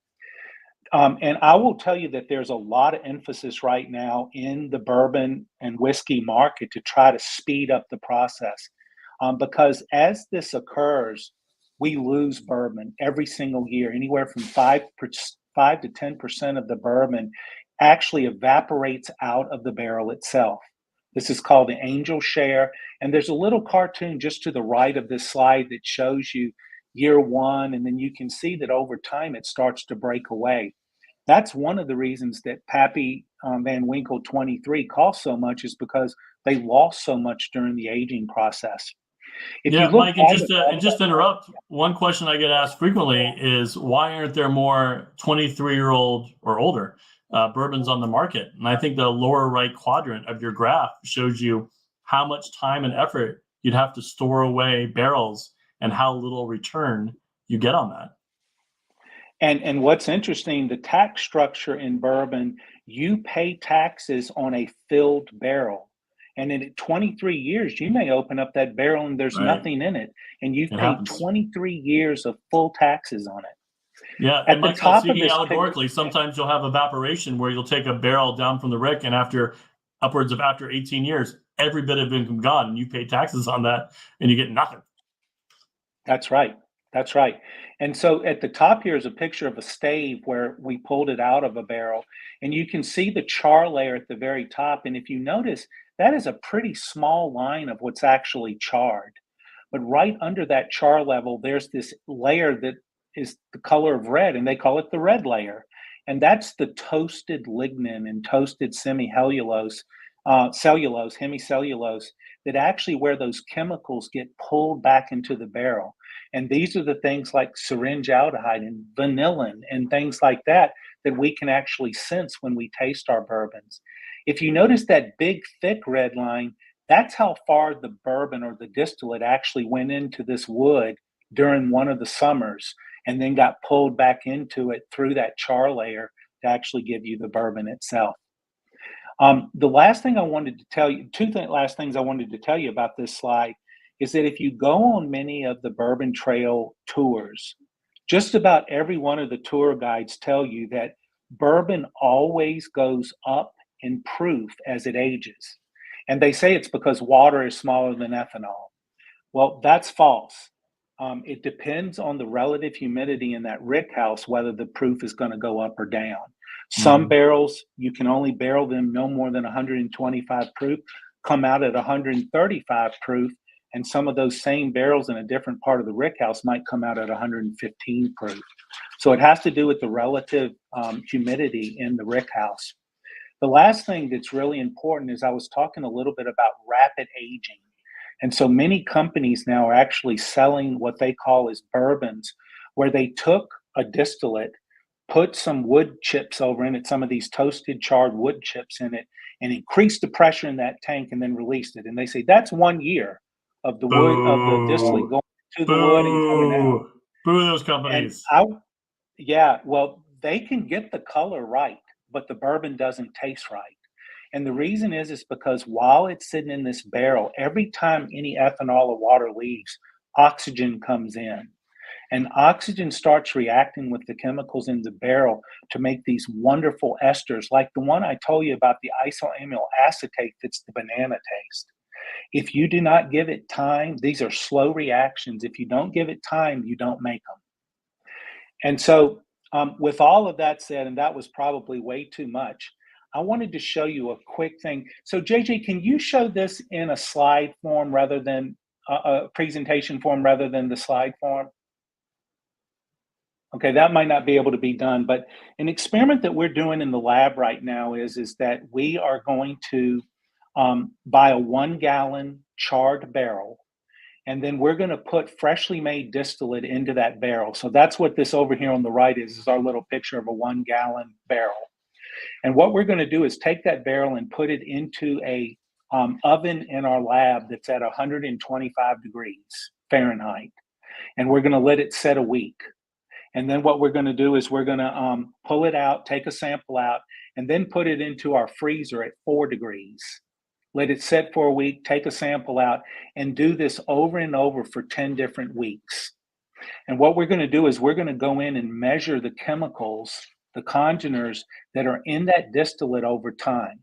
And I will tell you that there's a lot of emphasis right now in the bourbon and whiskey market to try to speed up the process. Because as this occurs, we lose bourbon every single year. Anywhere from 5 to 10% of the bourbon actually evaporates out of the barrel itself. This is called the angel share. And there's a little cartoon just to the right of this slide that shows you year one, and then you can see that over time it starts to break away. That's one of the reasons that Pappy Van Winkle 23 costs so much, is because they lost so much during the aging process. If you look, Mike, and just to interrupt, one question I get asked frequently is, why aren't there more 23-year-old or older bourbons on the market? And I think the lower right quadrant of your graph shows you how much time and effort you'd have to store away barrels and how little return you get on that. And what's interesting, the tax structure in bourbon, you pay taxes on a filled barrel. And in 23 years, you may open up that barrel and there's nothing in it. And you've paid 23 years of full taxes on it. Yeah, and Mike, speaking allegorically, sometimes you'll have evaporation where you'll take a barrel down from the rick, and after 18 years, every bit of income gone, and you pay taxes on that, and you get nothing. That's right. That's right. And so at the top here is a picture of a stave where we pulled it out of a barrel, and you can see the char layer at the very top. And if you notice, that is a pretty small line of what's actually charred. But right under that char level, there's this layer that is the color of red, and they call it the red layer. And that's the toasted lignin and toasted hemicellulose, that actually where those chemicals get pulled back into the barrel. And these are the things like syringe aldehyde and vanillin and things like that we can actually sense when we taste our bourbons. If you notice that big, thick red line, that's how far the bourbon or the distillate actually went into this wood during one of the summers and then got pulled back into it through that char layer to actually give you the bourbon itself. The last thing I wanted to tell you, last things I wanted to tell you about this slide is that if you go on many of the Bourbon Trail tours, just about every one of the tour guides tell you that bourbon always goes up in proof as it ages. And they say it's because water is smaller than ethanol. Well, that's false. It depends on the relative humidity in that rick house, whether the proof is going to go up or down. Some barrels, you can only barrel them no more than 125 proof, come out at 135 proof, and some of those same barrels in a different part of the rick house might come out at 115 proof. So it has to do with the relative humidity in the rick house. The last thing that's really important is I was talking a little bit about rapid aging. And so many companies now are actually selling what they call as bourbons, where they took a distillate, put some wood chips over in it, some of these toasted charred wood chips in it, and increased the pressure in that tank and then released it. And they say that's 1 year of the wood of the distillate going to the wood and coming out. Boo those companies. Yeah, well, they can get the color right, but the bourbon doesn't taste right. And the reason is because while it's sitting in this barrel, every time any ethanol or water leaves, oxygen comes in. And oxygen starts reacting with the chemicals in the barrel to make these wonderful esters, like the one I told you about, the isoamyl acetate that's the banana taste. If you do not give it time, these are slow reactions. If you don't give it time, you don't make them. And so, with all of that said, and that was probably way too much, I wanted to show you a quick thing. So, JJ, can you show this in a slide form rather than a presentation form rather than the slide form? Okay, that might not be able to be done, but an experiment that we're doing in the lab right now is that we are going to buy a 1-gallon charred barrel, and then we're going to put freshly made distillate into that barrel. So that's what this over here on the right is our little picture of a 1-gallon barrel. And what we're going to do is take that barrel and put it into a oven in our lab that's at 125 degrees Fahrenheit, and we're going to let it set a week. And then what we're going to do is we're going to pull it out, take a sample out, and then put it into our freezer at 4 degrees. Let it set for a week, take a sample out, and do this over and over for 10 different weeks. And what we're going to do is we're going to go in and measure the chemicals, the congeners that are in that distillate over time.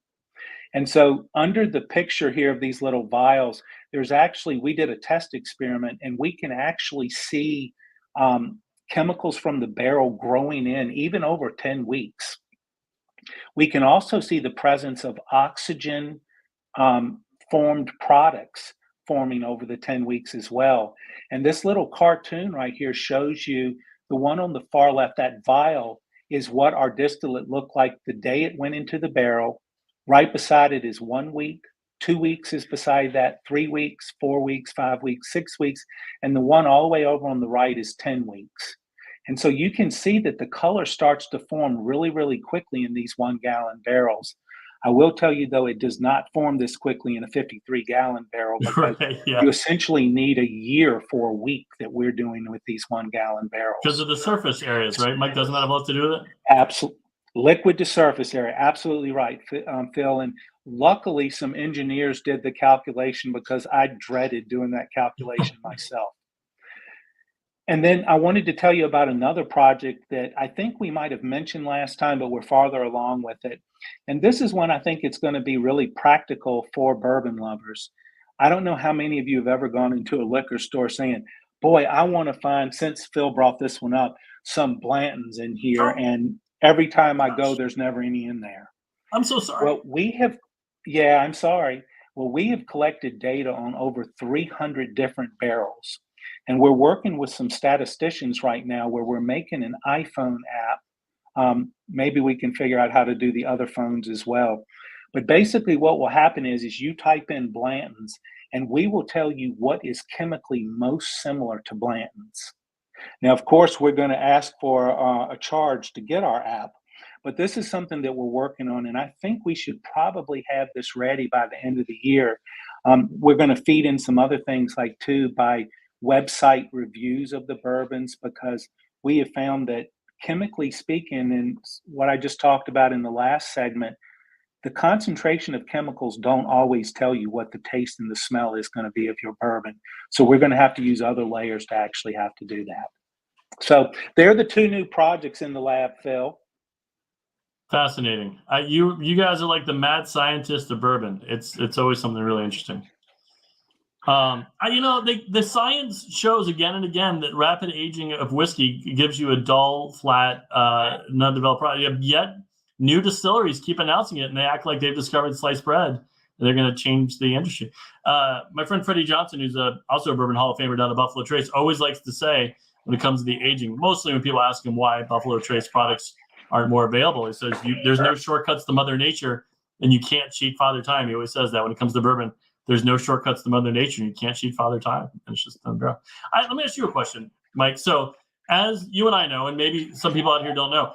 And so under the picture here of these little vials, there's actually, we did a test experiment, and we can actually see chemicals from the barrel growing in even over 10 weeks. We can also see the presence of oxygen formed products forming over the 10 weeks as well. And this little cartoon right here shows you the one on the far left, that vial is what our distillate looked like the day it went into the barrel. Right beside it is 1 week, 2 weeks is beside that, 3 weeks, 4 weeks, 5 weeks, 6 weeks, and the one all the way over on the right is 10 weeks. And so you can see that the color starts to form really, really quickly in these 1-gallon barrels. I will tell you, though, it does not form this quickly in a 53-gallon barrel because Right, yeah. you essentially need a year for a week that we're doing with these 1-gallon barrels. Because of the surface areas, right? Mike, doesn't that have a lot to do with it? Absolutely. Liquid to surface area. Absolutely right, Phil. And luckily, some engineers did the calculation because I dreaded doing that calculation myself. And then I wanted to tell you about another project that I think we might have mentioned last time, but we're farther along with it. And this is one I think it's going to be really practical for bourbon lovers. I don't know how many of you have ever gone into a liquor store saying, boy, I want to find, since Phil brought this one up, some Blantons in here. And every time I go, there's never any in there. I'm so sorry. Well, I'm sorry. Well, we have collected data on over 300 different barrels. And we're working with some statisticians right now where we're making an iPhone app. Maybe we can figure out how to do the other phones as well. But basically what will happen is you type in Blanton's and we will tell you what is chemically most similar to Blanton's. Now, of course, we're going to ask for a charge to get our app, but this is something that we're working on. And I think we should probably have this ready by the end of the year. We're going to feed in some other things like by website reviews of the bourbons, because we have found that chemically speaking, and what I just talked about in the last segment, the concentration of chemicals don't always tell you what the taste and the smell is going to be of your bourbon. So we're going to have to use other layers to actually have to do that. So they're the two new projects in the lab, Phil. Fascinating. You guys are like the mad scientist of bourbon. It's always something really interesting. The science shows again and again that rapid aging of whiskey gives you a dull, flat, non-developed product. Yet new distilleries keep announcing it, and they act like they've discovered sliced bread, and they're going to change the industry. My friend Freddie Johnson, who's also a Bourbon Hall of Famer down at Buffalo Trace, always likes to say when it comes to the aging, mostly when people ask him why Buffalo Trace products aren't more available, he says there's no shortcuts to Mother Nature, and you can't cheat Father Time. He always says that when it comes to bourbon. There's no shortcuts to Mother Nature. You can't cheat Father Time. And it's just unreal. Let me ask you a question, Mike. So as you and I know, and maybe some people out here don't know,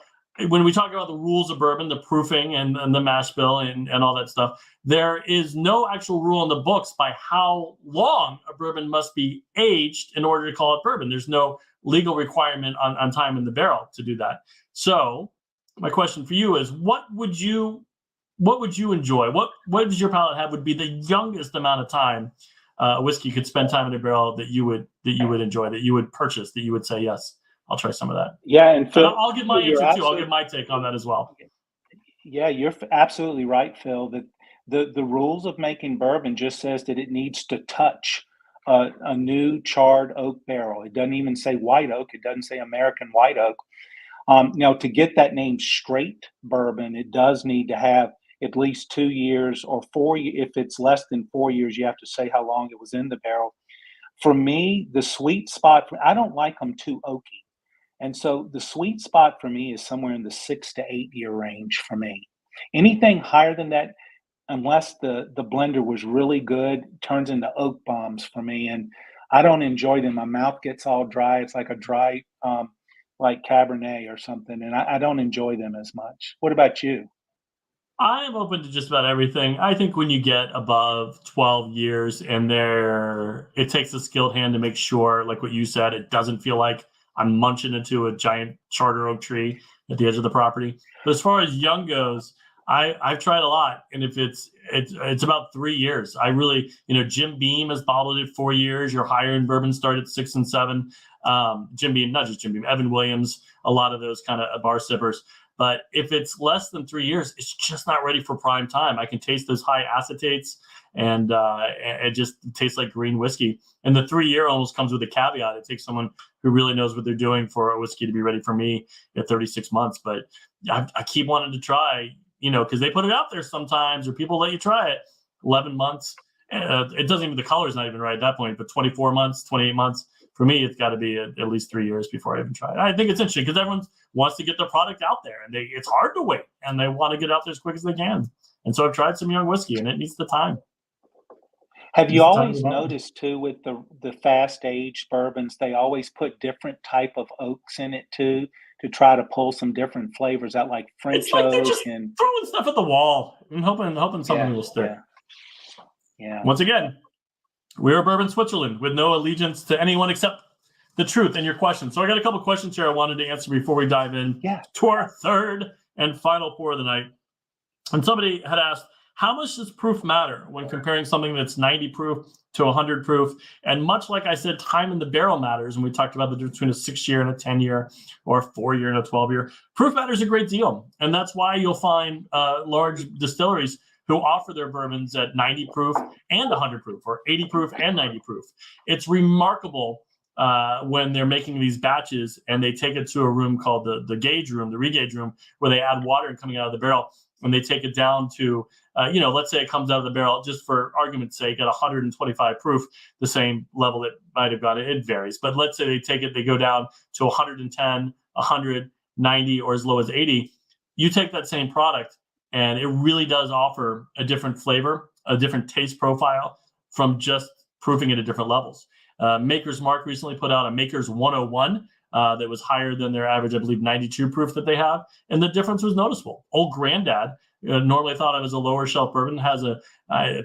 when we talk about the rules of bourbon, the proofing and the mash bill and all that stuff, there is no actual rule in the books by how long a bourbon must be aged in order to call it bourbon. There's no legal requirement on time in the barrel to do that. So my question for you is, what would you enjoy? What does your palate have would be the youngest amount of time a whiskey could spend time in a barrel that you would enjoy, that you would purchase, that you would say, yes, I'll try some of that. Yeah, and Phil, I'll give my answer too. I'll give my take on that as well. Yeah, you're absolutely right, Phil. That the rules of making bourbon just says that it needs to touch a new charred oak barrel. It doesn't even say white oak. It doesn't say American white oak. Now, to get that name straight bourbon, it does need to have at least 2 years or 4. If it's less than 4 years, you have to say how long it was in the barrel. For me, the sweet spot, I don't like them too oaky. And so the sweet spot for me is somewhere in the 6 to 8 year range for me. Anything higher than that, unless the blender was really good, turns into oak bombs for me. And I don't enjoy them. My mouth gets all dry. It's like a dry, like Cabernet or something. And I don't enjoy them as much. What about you? I am open to just about everything. I think when you get above 12 years and it takes a skilled hand to make sure, like what you said, it doesn't feel like I'm munching into a giant charter oak tree at the edge of the property. But as far as young goes, I've tried a lot, and if it's about 3 years. I really, Jim Beam has bottled it 4 years. Your higher end bourbon start at 6 and 7. Jim Beam, not just Jim Beam, Evan Williams, a lot of those kind of bar sippers. But if it's less than 3 years, it's just not ready for prime time. I can taste those high acetates, and it just tastes like green whiskey. And the 3 year almost comes with a caveat. It takes someone who really knows what they're doing for a whiskey to be ready for me at 36 months. But I keep wanting to try, because they put it out there sometimes, or people let you try it. 11 months. It doesn't even, the color's not even right at that point, but 24 months, 28 months. For me, it's got to be at least 3 years before I even try it. I think it's interesting because everyone wants to get their product out there, and it's hard to wait, and they want to get out there as quick as they can. And so I've tried some young whiskey, and it needs the time. Have you always noticed too with the fast aged bourbons, they always put different type of oaks in it too, to try to pull some different flavors out, like French it's like they're oak just and throwing stuff at the wall and hoping something will stick. Yeah. Once again, we're Bourbon Switzerland with no allegiance to anyone except the truth and your questions. So I got a couple questions here I wanted to answer before we dive in to our third and final pour of the night. And somebody had asked, how much does proof matter when comparing something that's 90 proof to 100 proof? And much like I said, time in the barrel matters. And we talked about the difference between a 6 year and a 10 year, or a 4 year and a 12 year. Proof matters a great deal. And that's why you'll find large distilleries who offer their bourbons at 90 proof and 100 proof, or 80 proof and 90 proof. It's remarkable when they're making these batches and they take it to a room called the gauge room, the regauge room, where they add water coming out of the barrel, and they take it down to, let's say it comes out of the barrel, just for argument's sake, at 125 proof, the same level it might have gone. It varies, but let's say they go down to 110, 100, 90, or as low as 80. You take that same product, and it really does offer a different flavor, a different taste profile from just proofing it at different levels. Maker's Mark recently put out a Maker's 101 that was higher than their average, I believe, 92 proof that they have. And the difference was noticeable. Old Granddad, normally thought of as a lower shelf bourbon, has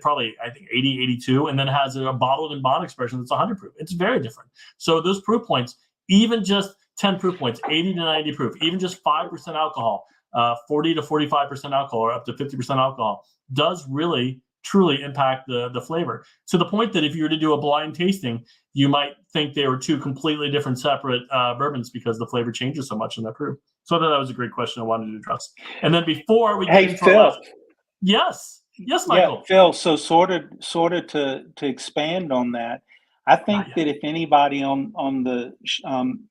probably, I think, 80, 82, and then has a bottled and bond expression that's 100 proof. It's very different. So those proof points, even just 10 proof points, 80 to 90 proof, even just 5% alcohol, 40 to 45% alcohol, or up to 50% alcohol, does really truly impact the flavor, to the point that if you were to do a blind tasting, you might think they were two completely different separate bourbons because the flavor changes so much in that proof. So I thought that was a great question I wanted to address. And then before we get into Phil. Yes, Michael. Yeah, Phil. So sort of to expand on that, I think that if anybody on the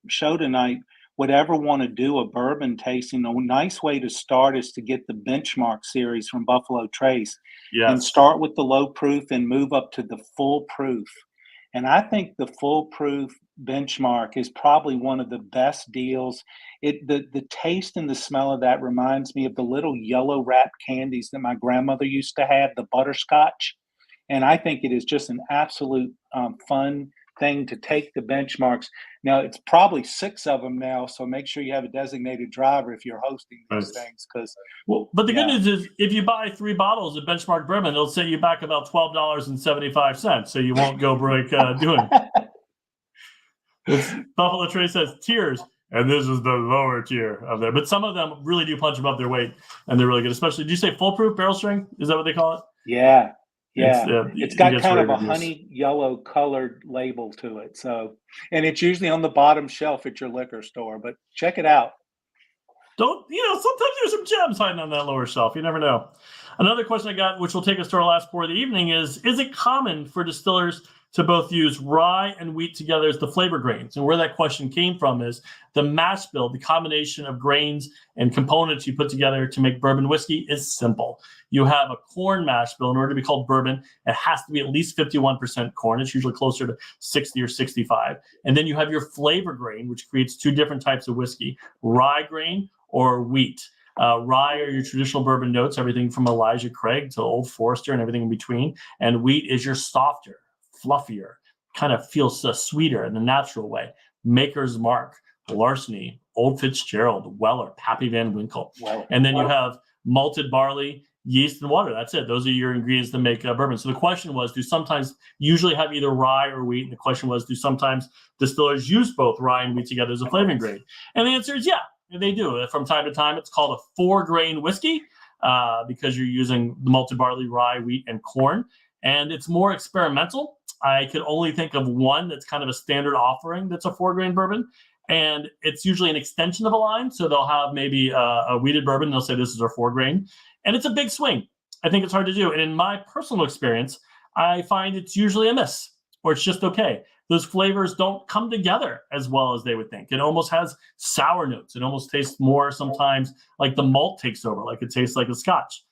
show tonight would ever want to do a bourbon tasting, a nice way to start is to get the Benchmark series from Buffalo Trace, and start with the low proof and move up to the full proof. And I think the full proof Benchmark is probably one of the best deals. The taste and the smell of that reminds me of the little yellow wrapped candies that my grandmother used to have, the butterscotch. And I think it is just an absolute fun thing to take the Benchmarks. Now, it's probably 6 of them now, so make sure you have a designated driver if you're hosting these things. But the good news is, if you buy 3 bottles of Benchmark bourbon, it'll set you back about $12.75, so you won't go break doing it. Buffalo Trace says tiers, and this is the lower tier of there. But some of them really do punch above their weight, and they're really good. Especially, do you say foolproof barrel strength? Is that what they call it? Yeah. It's got kind of a reviews. honey yellow colored label to it. So, and it's usually on the bottom shelf at your liquor store, but check it out. Sometimes there's some gems hiding on that lower shelf. You never know. Another question I got, which will take us to our last pour of the evening, is it common for distillers to both use rye and wheat together as the flavor grains? And where that question came from is the mash bill, the combination of grains and components you put together to make bourbon whiskey is simple. You have a corn mash bill. In order to be called bourbon, it has to be at least 51% corn. It's usually closer to 60 or 65. And then you have your flavor grain, which creates two different types of whiskey, rye grain or wheat. Rye are your traditional bourbon notes, everything from Elijah Craig to Old Forester and everything in between. And wheat is your softer, fluffier, kind of feels sweeter in the natural way. Maker's Mark, Larceny, Old Fitzgerald, Weller, Pappy Van Winkle. Wow. And then you have malted barley, yeast, and water. That's it. Those are your ingredients that make bourbon. So the question was, usually have either rye or wheat? And the question was, do sometimes distillers use both rye and wheat together as a flavoring grain? And the answer is yeah. They do. From time to time, it's called a 4-grain whiskey because you're using the malted barley, rye, wheat, and corn. And it's more experimental. I could only think of one that's kind of a standard offering that's a 4-grain bourbon. And it's usually an extension of a line. So they'll have maybe a wheated bourbon. They'll say this is our 4-grain. And it's a big swing. I think it's hard to do. And in my personal experience, I find it's usually a miss or it's just okay. Those flavors don't come together as well as they would think. It almost has sour notes. It almost tastes more sometimes like the malt takes over, like it tastes like a scotch.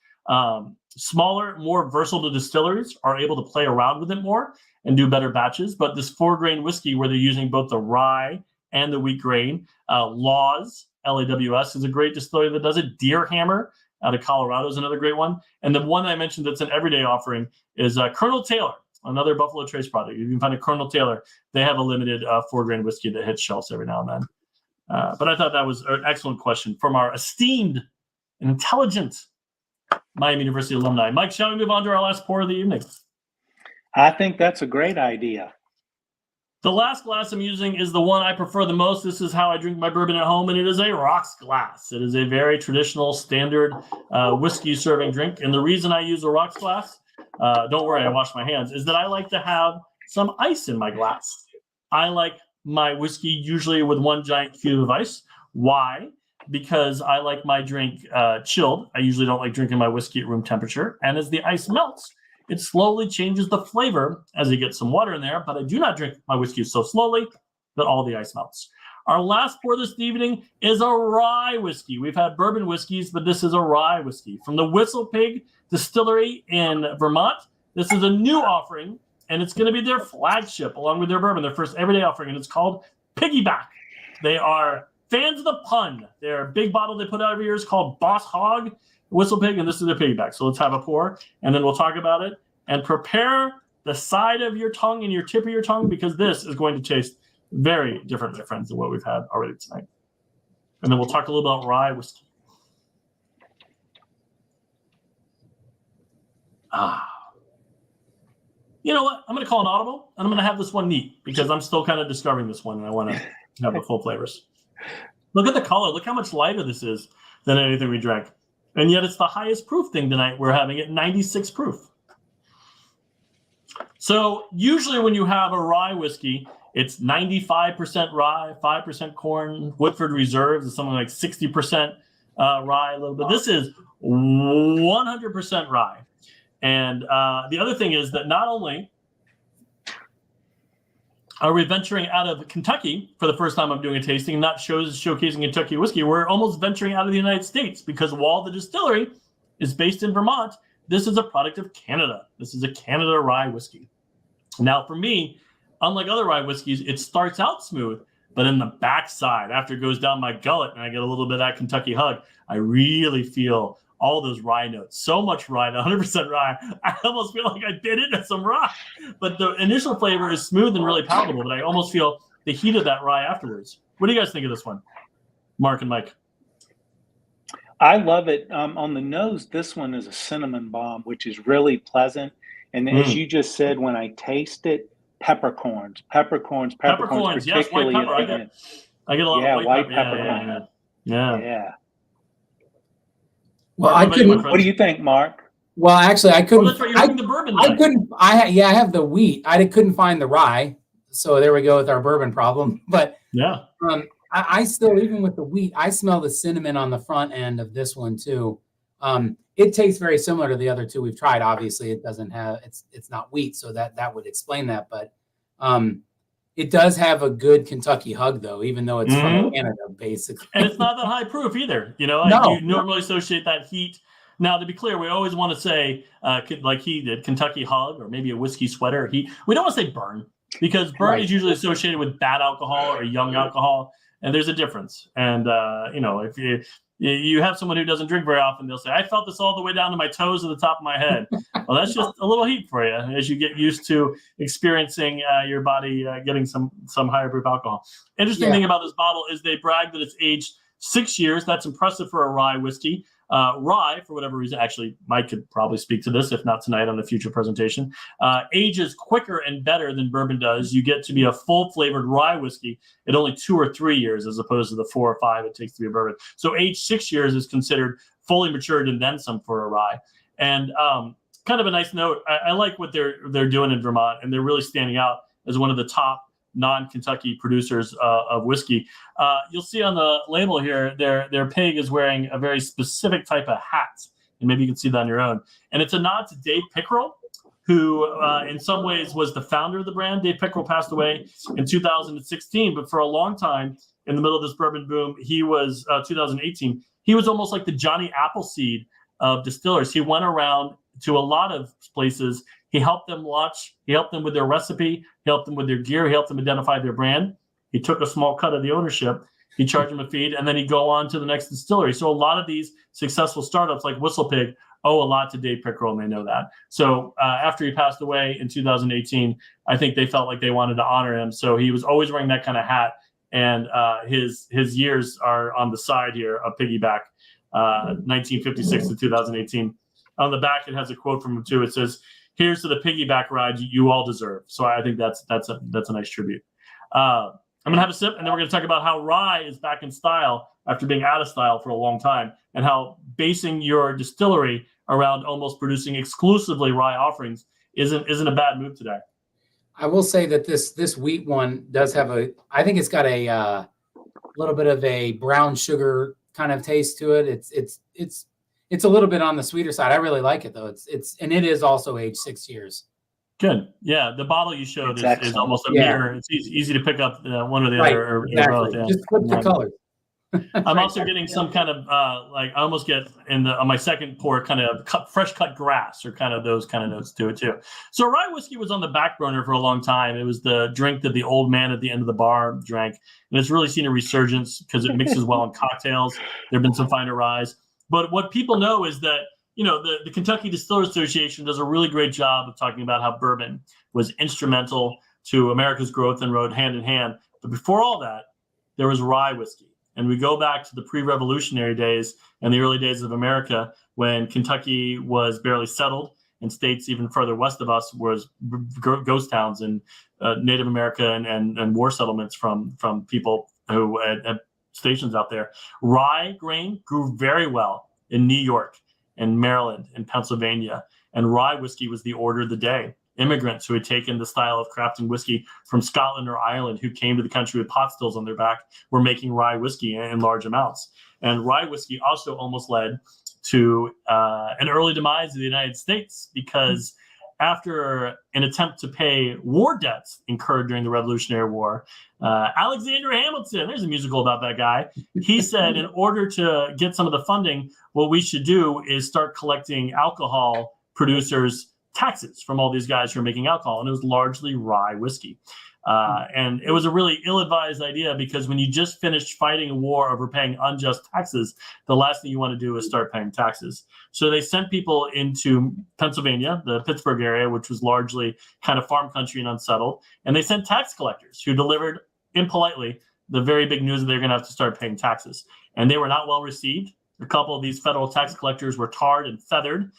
Smaller, more versatile distilleries are able to play around with it more and do better batches. But this 4-grain whiskey where they're using both the rye and the wheat grain, Laws, Laws is a great distillery that does it. Deer Hammer out of Colorado is another great one. And the one I mentioned that's an everyday offering is Colonel Taylor. Another Buffalo Trace product. You can find a Colonel Taylor. They have a limited 4-grain whiskey that hits shelves every now and then. But I thought that was an excellent question from our esteemed and intelligent Miami University alumni. Mike, shall we move on to our last pour of the evening? I think that's a great idea. The last glass I'm using is the one I prefer the most. This is how I drink my bourbon at home, and it is a rocks glass. It is a very traditional, standard whiskey serving drink. And the reason I use a rocks glass, don't worry, I wash my hands, is that I like to have some ice in my glass. I like my whiskey usually with one giant cube of ice. Why? Because I like my drink chilled. I usually don't like drinking my whiskey at room temperature. And as the ice melts, it slowly changes the flavor as you get some water in there. But I do not drink my whiskey so slowly that all the ice melts. Our last pour this evening is a rye whiskey. We've had bourbon whiskeys, but this is a rye whiskey from the Whistle Pig Distillery in Vermont. This is a new offering, and it's going to be their flagship along with their bourbon, their first everyday offering, and it's called Piggyback. They are fans of the pun. Their big bottle they put out every year is called Boss Hog Whistle Pig, and this is their Piggyback. So let's have a pour, and then we'll talk about it. And prepare the side of your tongue and your tip of your tongue because this is going to taste very different, my friends, than what we've had already tonight. And then we'll talk a little about rye whiskey. You know what? I'm going to call an audible, and I'm going to have this one neat because I'm still kind of discovering this one, and I want to have the full flavors. Look at the color. Look how much lighter this is than anything we drank. And yet it's the highest proof thing tonight. We're having it 96 proof. So usually when you have a rye whiskey, it's 95% rye, 5% corn. Woodford Reserves is something like 60% rye a little bit. This is 100% rye. And the other thing is that not only are we venturing out of Kentucky for the first time I'm doing a tasting, not showcasing Kentucky whiskey, we're almost venturing out of the United States because while the distillery is based in Vermont, this is a product of Canada. This is a Canada rye whiskey. Now, for me, unlike other rye whiskeys, it starts out smooth, but in the backside, after it goes down my gullet and I get a little bit of that Kentucky hug, I really feel all those rye notes. So much rye, 100% rye. I almost feel like I bit into some rye. But the initial flavor is smooth and really palatable, but I almost feel the heat of that rye afterwards. What do you guys think of this one, Mark and Mike? I love it. On the nose, this one is a cinnamon bomb, which is really pleasant. And as you just said, when I taste it, peppercorns, Peppercorns, yes, white particularly pepper. at the end. I get a lot of white pepper. peppercorn. Yeah. Well, Mark, I what about you, my couldn't. friend? What do you think, Mark? Well, actually, I Oh, couldn't. that's right. You're making the bourbon. I tonight. couldn't. I have the wheat. I couldn't find the rye. So there we go with our bourbon problem. But Yeah. I still, even with the wheat, I smell the cinnamon on the front end of this one too. It tastes very similar to the other two we've tried. Obviously, it doesn't have it's not wheat, so that would explain that. But it does have a good Kentucky hug, though, even though it's from Canada, basically. And it's not that high proof either. You know, No. you normally associate that heat. Now, to be clear, we always want to say, like he did, Kentucky hug or maybe a whiskey sweater. We don't want to say burn, because burn is usually associated with bad alcohol or young alcohol, and there's a difference. And if you have someone who doesn't drink very often, they'll say, I felt this all the way down to my toes and the top of my head. Well, that's just a little heat for you as you get used to experiencing your body getting some higher proof alcohol. Interesting thing about this bottle is they brag that it's aged 6 years. That's impressive for a rye whiskey. Rye, for whatever reason, actually, Mike could probably speak to this, if not tonight on a future presentation, ages quicker and better than bourbon does. You get to be a full flavored rye whiskey at only 2 or 3 years, as opposed to the 4 or 5 it takes to be a bourbon. So age 6 years is considered fully matured and then some for a rye. And kind of a nice note, I like what they're doing in Vermont, and they're really standing out as one of the top non-Kentucky producers of whiskey. You'll see on the label here, their pig is wearing a very specific type of hat, and maybe you can see that on your own. And it's a nod to Dave Pickerel, who in some ways was the founder of the brand. Dave Pickerel passed away in 2016, but for a long time, in the middle of this bourbon boom, he was 2018. He was almost like the Johnny Appleseed of distillers. He went around to a lot of places. He helped them launch. He helped them with their recipe. He helped them with their gear. He helped them identify their brand. He took a small cut of the ownership. He charged them a fee, and then he'd go on to the next distillery. So a lot of these successful startups like Whistle Pig owe a lot to Dave Pickerel, and they know that. So after he passed away in 2018, I think they felt like they wanted to honor him. So he was always wearing that kind of hat, and his years are on the side here, a piggyback, 1956 to 2018. On the back, it has a quote from him too. It says, "Here's to the piggyback ride you all deserve." So I think that's a nice tribute. I'm gonna have a sip, and then we're gonna talk about how rye is back in style after being out of style for a long time, and how basing your distillery around almost producing exclusively rye offerings isn't a bad move today. I will say that this wheat one does have I think it's got a little bit of a brown sugar kind of taste to it. It's a little bit on the sweeter side. I really like it though. And it is also aged 6 years. Good. Yeah, the bottle you showed is almost a mirror. It's easy to pick up one or the other or both. Yeah. Just flip the colors. I'm also getting some kind of I almost get on my second pour kind of fresh cut grass or kind of those kind of notes to it too. So rye whiskey was on the back burner for a long time. It was the drink that the old man at the end of the bar drank, and it's really seen a resurgence because it mixes well in cocktails. There have been some finer ryes, but what people know is that the Kentucky Distillers Association does a really great job of talking about how bourbon was instrumental to America's growth and rode hand in hand. But before all that, there was rye whiskey. And we go back to the pre-revolutionary days and the early days of America when Kentucky was barely settled, and states even further west of us was ghost towns and Native America and war settlements from people who had stations out there. Rye grain grew very well in New York and Maryland and Pennsylvania, and rye whiskey was the order of the day. Immigrants who had taken the style of crafting whiskey from Scotland or Ireland, who came to the country with pot stills on their back, were making rye whiskey in large amounts. And rye whiskey also almost led to an early demise of the United States, because after an attempt to pay war debts incurred during the Revolutionary War, Alexander Hamilton, there's a musical about that guy, he said, in order to get some of the funding, what we should do is start collecting alcohol producers' taxes from all these guys who are making alcohol. And it was largely rye whiskey. And it was a really ill-advised idea, because when you just finished fighting a war over paying unjust taxes, the last thing you want to do is start paying taxes. So they sent people into Pennsylvania, the Pittsburgh area, which was largely kind of farm country and unsettled. And they sent tax collectors who delivered impolitely the very big news that they're going to have to start paying taxes. And they were not well received. A couple of these federal tax collectors were tarred and feathered,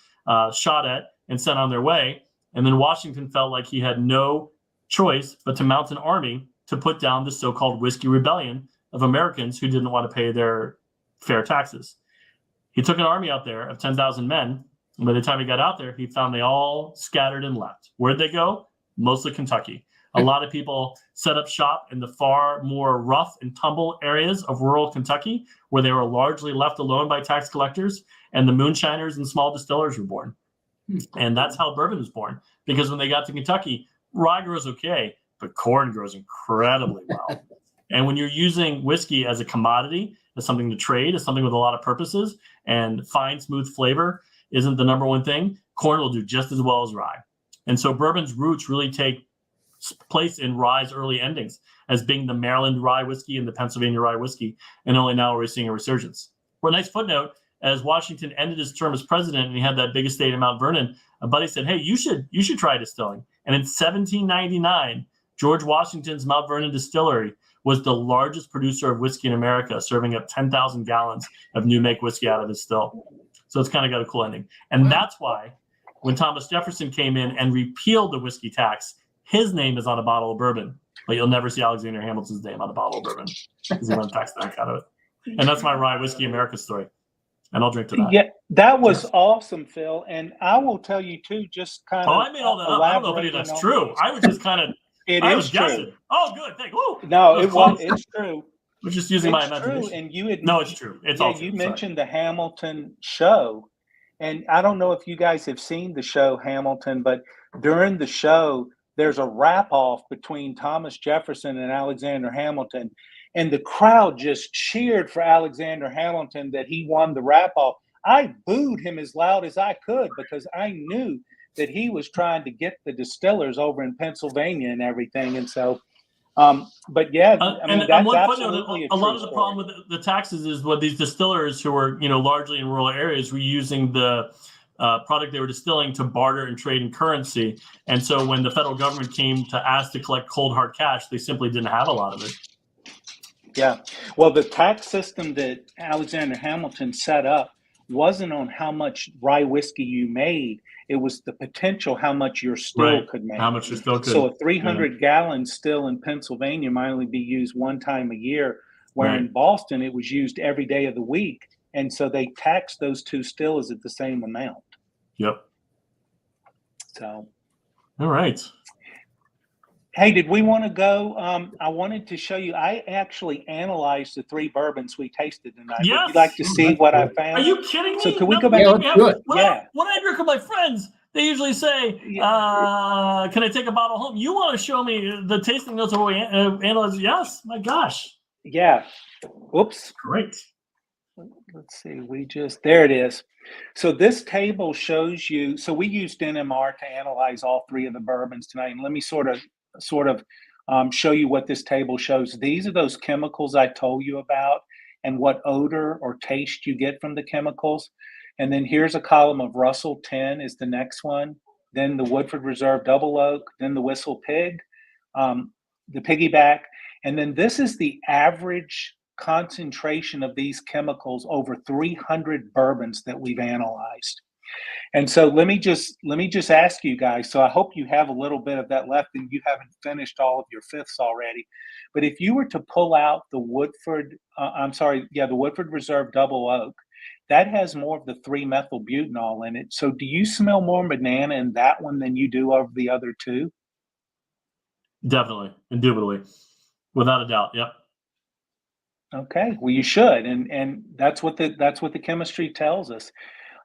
shot at, and sent on their way. And then Washington felt like he had no choice but to mount an army to put down the so-called whiskey rebellion of Americans who didn't want to pay their fair taxes. He took an army out there of 10,000 men, and by the time he got out there, he found they all scattered and left. Where'd they go? Mostly Kentucky. A lot of people set up shop in the far more rough and tumble areas of rural Kentucky, where they were largely left alone by tax collectors, and the moonshiners and small distillers were born. And that's how bourbon was born, because when they got to Kentucky, rye grows okay, but corn grows incredibly well. And when you're using whiskey as a commodity, as something to trade, as something with a lot of purposes, and fine, smooth flavor isn't the number one thing, corn will do just as well as rye. And so bourbon's roots really take place in rye's early endings as being the Maryland rye whiskey and the Pennsylvania rye whiskey. And only now we're seeing a resurgence. For a nice footnote, as Washington ended his term as president and he had that big estate in Mount Vernon, a buddy said, hey, you should try distilling. And in 1799, George Washington's Mount Vernon distillery was the largest producer of whiskey in America, serving up 10,000 gallons of new make whiskey out of his still. So it's kind of got a cool ending. And that's why when Thomas Jefferson came in and repealed the whiskey tax, his name is on a bottle of bourbon, but you'll never see Alexander Hamilton's name on a bottle of bourbon because he went tax the heck out of it. And that's my rye whiskey America story. And I'll drink to that. Yeah, that was awesome, Phil. And I will tell you too, just kind of. Oh, I made all that up. I don't know if any of that's true. I was just kind of. It I is was true. Guessing. Oh, good. Thank you. No, it's true. We're just using my It's imagination. true. And you had, no, it's true. It's all true. You mentioned the Hamilton show. And I don't know if you guys have seen the show Hamilton, but during the show, there's a rap-off between Thomas Jefferson and Alexander Hamilton. And the crowd just cheered for Alexander Hamilton that he won the rap-off. I booed him as loud as I could because I knew that he was trying to get the distillers over in Pennsylvania and everything. And so, but yeah, I mean, that's absolutely a lot of the problem with the taxes is what these distillers who were, largely in rural areas were using the product they were distilling to barter and trade in currency. And so when the federal government came to ask to collect cold hard cash, they simply didn't have a lot of it. Yeah. Well, the tax system that Alexander Hamilton set up wasn't on how much rye whiskey you made. It was the potential how much your still could make. How much your still could. So a 300-gallon still in Pennsylvania might only be used one time a year, where in Boston it was used every day of the week. And so they taxed those two stills at the same amount. Yep. So. All right. Hey, did we want to go? I wanted to show you. I actually analyzed the 3 bourbons we tasted tonight. Yes. Would you like to see what I found? Are you kidding me? So can we go back? When I drink with my friends, they usually say, can I take a bottle home? You want to show me the tasting notes of what we analyzed? Yes. My gosh. Yeah. Whoops. Great. Let's see. There it is. So this table shows you. So we used NMR to analyze all 3 of the bourbons tonight. And let me sort of show you what this table shows. These are those chemicals I told you about and what odor or taste you get from the chemicals. And then here's a column of Russell 10 is the next one. Then the Woodford Reserve Double Oak, then the Whistle Pig, the Piggyback. And then this is the average concentration of these chemicals over 300 bourbons that we've analyzed. And so let me just ask you guys, so I hope you have a little bit of that left and you haven't finished all of your fifths already. But if you were to pull out the Woodford Reserve Double Oak, that has more of the 3-methylbutanol in it. So do you smell more banana in that one than you do over the other 2? Definitely, indubitably, without a doubt. Yep. Okay, well you should, and that's what the chemistry tells us.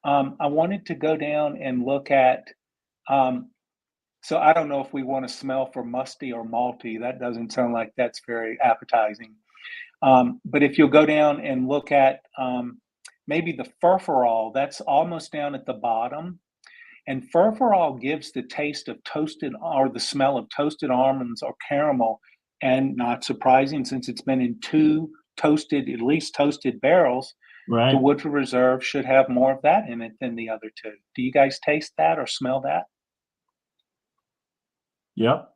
I wanted to go down and look at, so I don't know if we want to smell for musty or malty. That doesn't sound like that's very appetizing. But if you'll go down and look at maybe the furfural, that's almost down at the bottom. And furfural gives the taste of toasted or the smell of toasted almonds or caramel. And not surprising, since it's been in 2 at least toasted barrels, the Woodford Reserve should have more of that in it than the other 2. Do you guys taste that or smell that? Yep.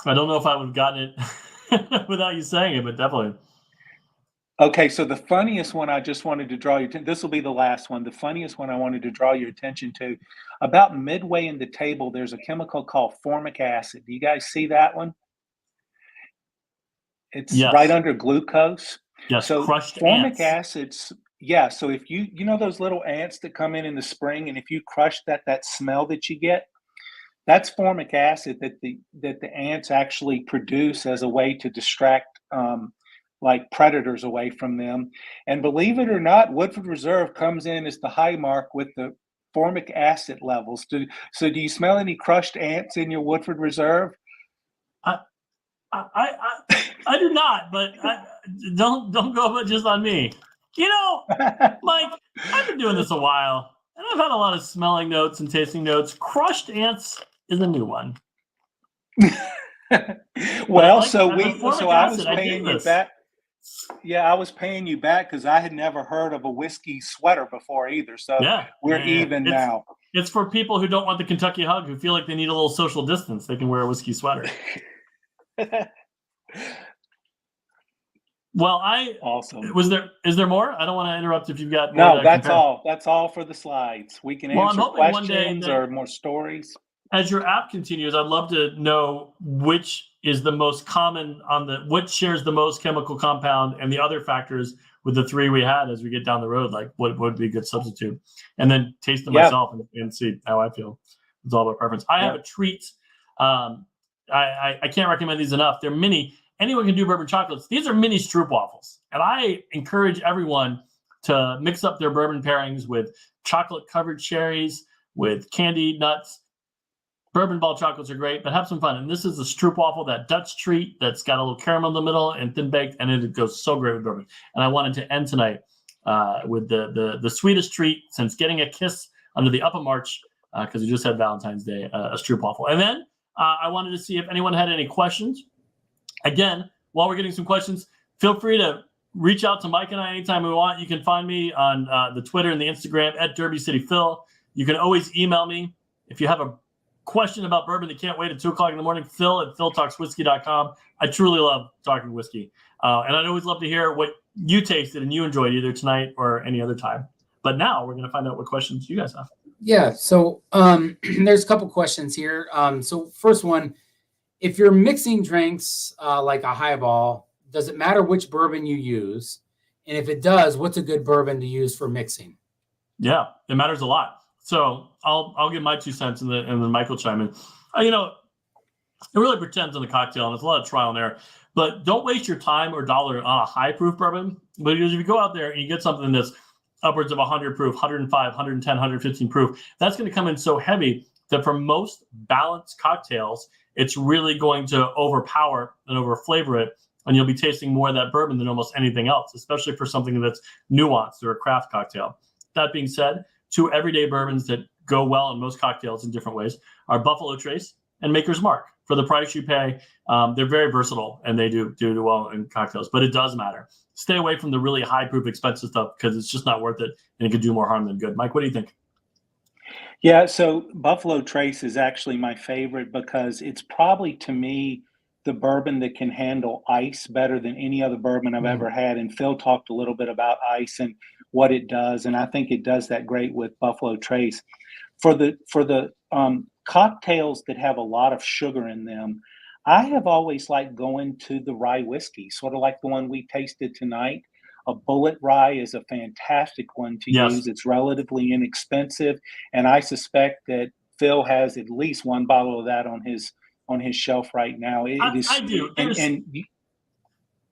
I don't know if I would have gotten it without you saying it, but definitely. Okay, so the funniest one I just wanted to draw your this will be the last one. The funniest one I wanted to draw your attention to, about midway in the table, there's a chemical called formic acid. Do you guys see that one? It's right Yes. under glucose. Yes. So Crushed formic ants. acids, yeah. So if you know those little ants that come in the spring, and if you crush that smell that you get, that's formic acid that the ants actually produce as a way to distract like predators away from them. And believe it or not, Woodford Reserve comes in as the high mark with the formic acid levels. So do you smell any crushed ants in your Woodford Reserve? I, I do not, but don't go just on me. You know, Mike, I've been doing this a while, and I've had a lot of smelling notes and tasting notes. Crushed ants is a new one. Well, like, so I was acid, paying you back. Yeah, I was paying you back because I had never heard of a whiskey sweater before either. So we're even now. It's for people who don't want the Kentucky hug, who feel like they need a little social distance. They can wear a whiskey sweater. Well, awesome. Is there more? I don't want to interrupt if you've got more. No, that's all. That's all for the slides. We can answer questions or more stories. As your app continues, I'd love to know which is the most common which shares the most chemical compound and the other factors with the three we had as we get down the road, like what would be a good substitute, and then taste them myself and see how I feel. It's all about preference. I have a treat. I can't recommend these enough. They're mini. Anyone can do bourbon chocolates. These are mini stroopwafels. And I encourage everyone to mix up their bourbon pairings with chocolate-covered cherries, with candied nuts. Bourbon ball chocolates are great, but have some fun. And this is the stroopwafel, that Dutch treat that's got a little caramel in the middle and thin baked, and it goes so great with bourbon. And I wanted to end tonight with the sweetest treat since getting a kiss under the upper march, because we just had Valentine's Day, a stroopwafel. And then I wanted to see if anyone had any questions. Again, while we're getting some questions, feel free to reach out to Mike and I anytime we want. You can find me on the Twitter and the Instagram at Derby City Phil. You can always email me if you have a question about bourbon that can't wait at 2 o'clock in the morning. Phil at philtalkswhiskey.com. I truly love talking whiskey, and I'd always love to hear what you tasted and you enjoyed either tonight or any other time. But now we're going to find out what questions you guys have. Yeah. So there's a couple questions here. So first one. If you're mixing drinks like a highball, does it matter which bourbon you use? And if it does, what's a good bourbon to use for mixing? Yeah, it matters a lot. So I'll give my 2 cents and then Mike will chime in. It really pretends in the cocktail, and it's a lot of trial and error. But don't waste your time or dollar on a high proof bourbon. Because if you go out there and you get something that's upwards of 100 proof, 105, 110, 115 proof, that's going to come in so heavy that for most balanced cocktails, it's really going to overpower and overflavor it, and you'll be tasting more of that bourbon than almost anything else, especially for something that's nuanced or a craft cocktail. That being said, 2 everyday bourbons that go well in most cocktails in different ways are Buffalo Trace and Maker's Mark. For the price you pay, they're very versatile, and they do well in cocktails, but it does matter. Stay away from the really high proof, expensive stuff because it's just not worth it, and it could do more harm than good. Mike, what do you think? Yeah, so Buffalo Trace is actually my favorite because it's probably, to me, the bourbon that can handle ice better than any other bourbon I've ever had. And Phil talked a little bit about ice and what it does, and I think it does that great with Buffalo Trace. For the cocktails that have a lot of sugar in them, I have always liked going to the rye whiskey, sort of like the one we tasted tonight. A bullet rye is a fantastic one to use. It's relatively inexpensive, and I suspect that Phil has at least one bottle of that on his shelf right now. I do.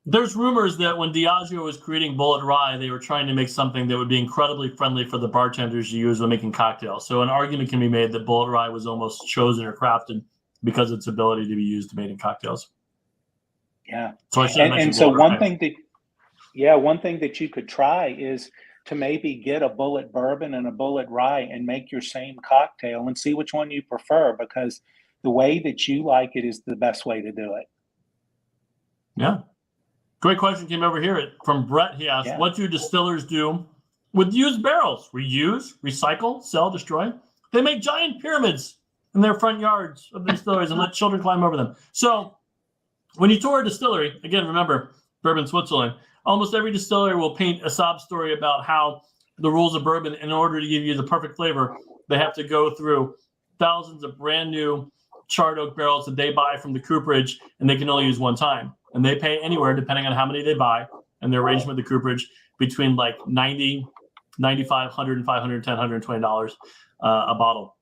There's rumors that when Diageo was creating bullet rye, they were trying to make something that would be incredibly friendly for the bartenders to use when making cocktails. So an argument can be made that bullet rye was almost chosen or crafted because of its ability to be used to make in cocktails. Yeah. So I should mention. So one thing that you could try is to maybe get a bullet bourbon and a bullet rye and make your same cocktail and see which one you prefer, because the way that you like it is the best way to do it. Yeah. Great question came over here from Brett. He asked, what do distillers do with used barrels? Reuse, recycle, sell, destroy? They make giant pyramids in their front yards of the distilleries and let children climb over them. So when you tour a distillery, again, remember, Bourbon Switzerland, almost every distillery will paint a sob story about how the rules of bourbon, in order to give you the perfect flavor, they have to go through thousands of brand new charred oak barrels that they buy from the cooperage, and they can only use one time. And they pay anywhere, depending on how many they buy and their arrangement with the cooperage, between like $90, $95, $100, $500, $10, $120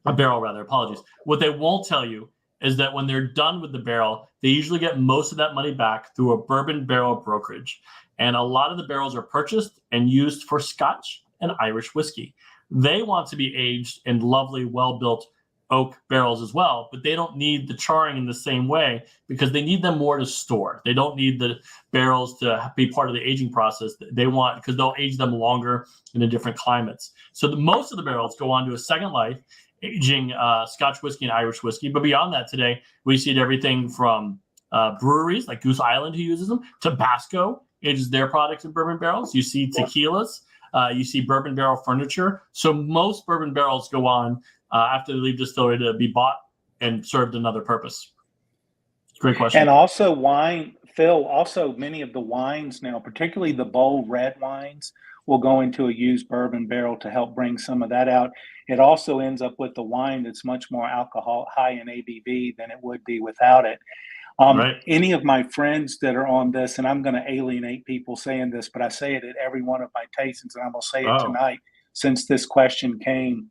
a barrel rather. Apologies. What they won't tell you is that when they're done with the barrel, they usually get most of that money back through a bourbon barrel brokerage. And a lot of the barrels are purchased and used for Scotch and Irish whiskey. They want to be aged in lovely, well-built oak barrels as well, but they don't need the charring in the same way because they need them more to store. They don't need the barrels to be part of the aging process. They want, because they'll age them longer in different climates. So most of the barrels go on to a second life, aging Scotch whiskey and Irish whiskey. But beyond that, today, we see everything from breweries like Goose Island, who uses them, Tabasco ages their products in bourbon barrels. You see tequilas, you see bourbon barrel furniture. So most bourbon barrels go on after they leave distillery to be bought and served another purpose. Great question. And also wine, Phil, also many of the wines now, particularly the bold red wines, will go into a used bourbon barrel to help bring some of that out. It also ends up with the wine that's much more alcohol, high in ABV than it would be without it. Right. Any of my friends that are on this, and I'm going to alienate people saying this, but I say it at every one of my tastings, and I'm going to say it tonight since this question came.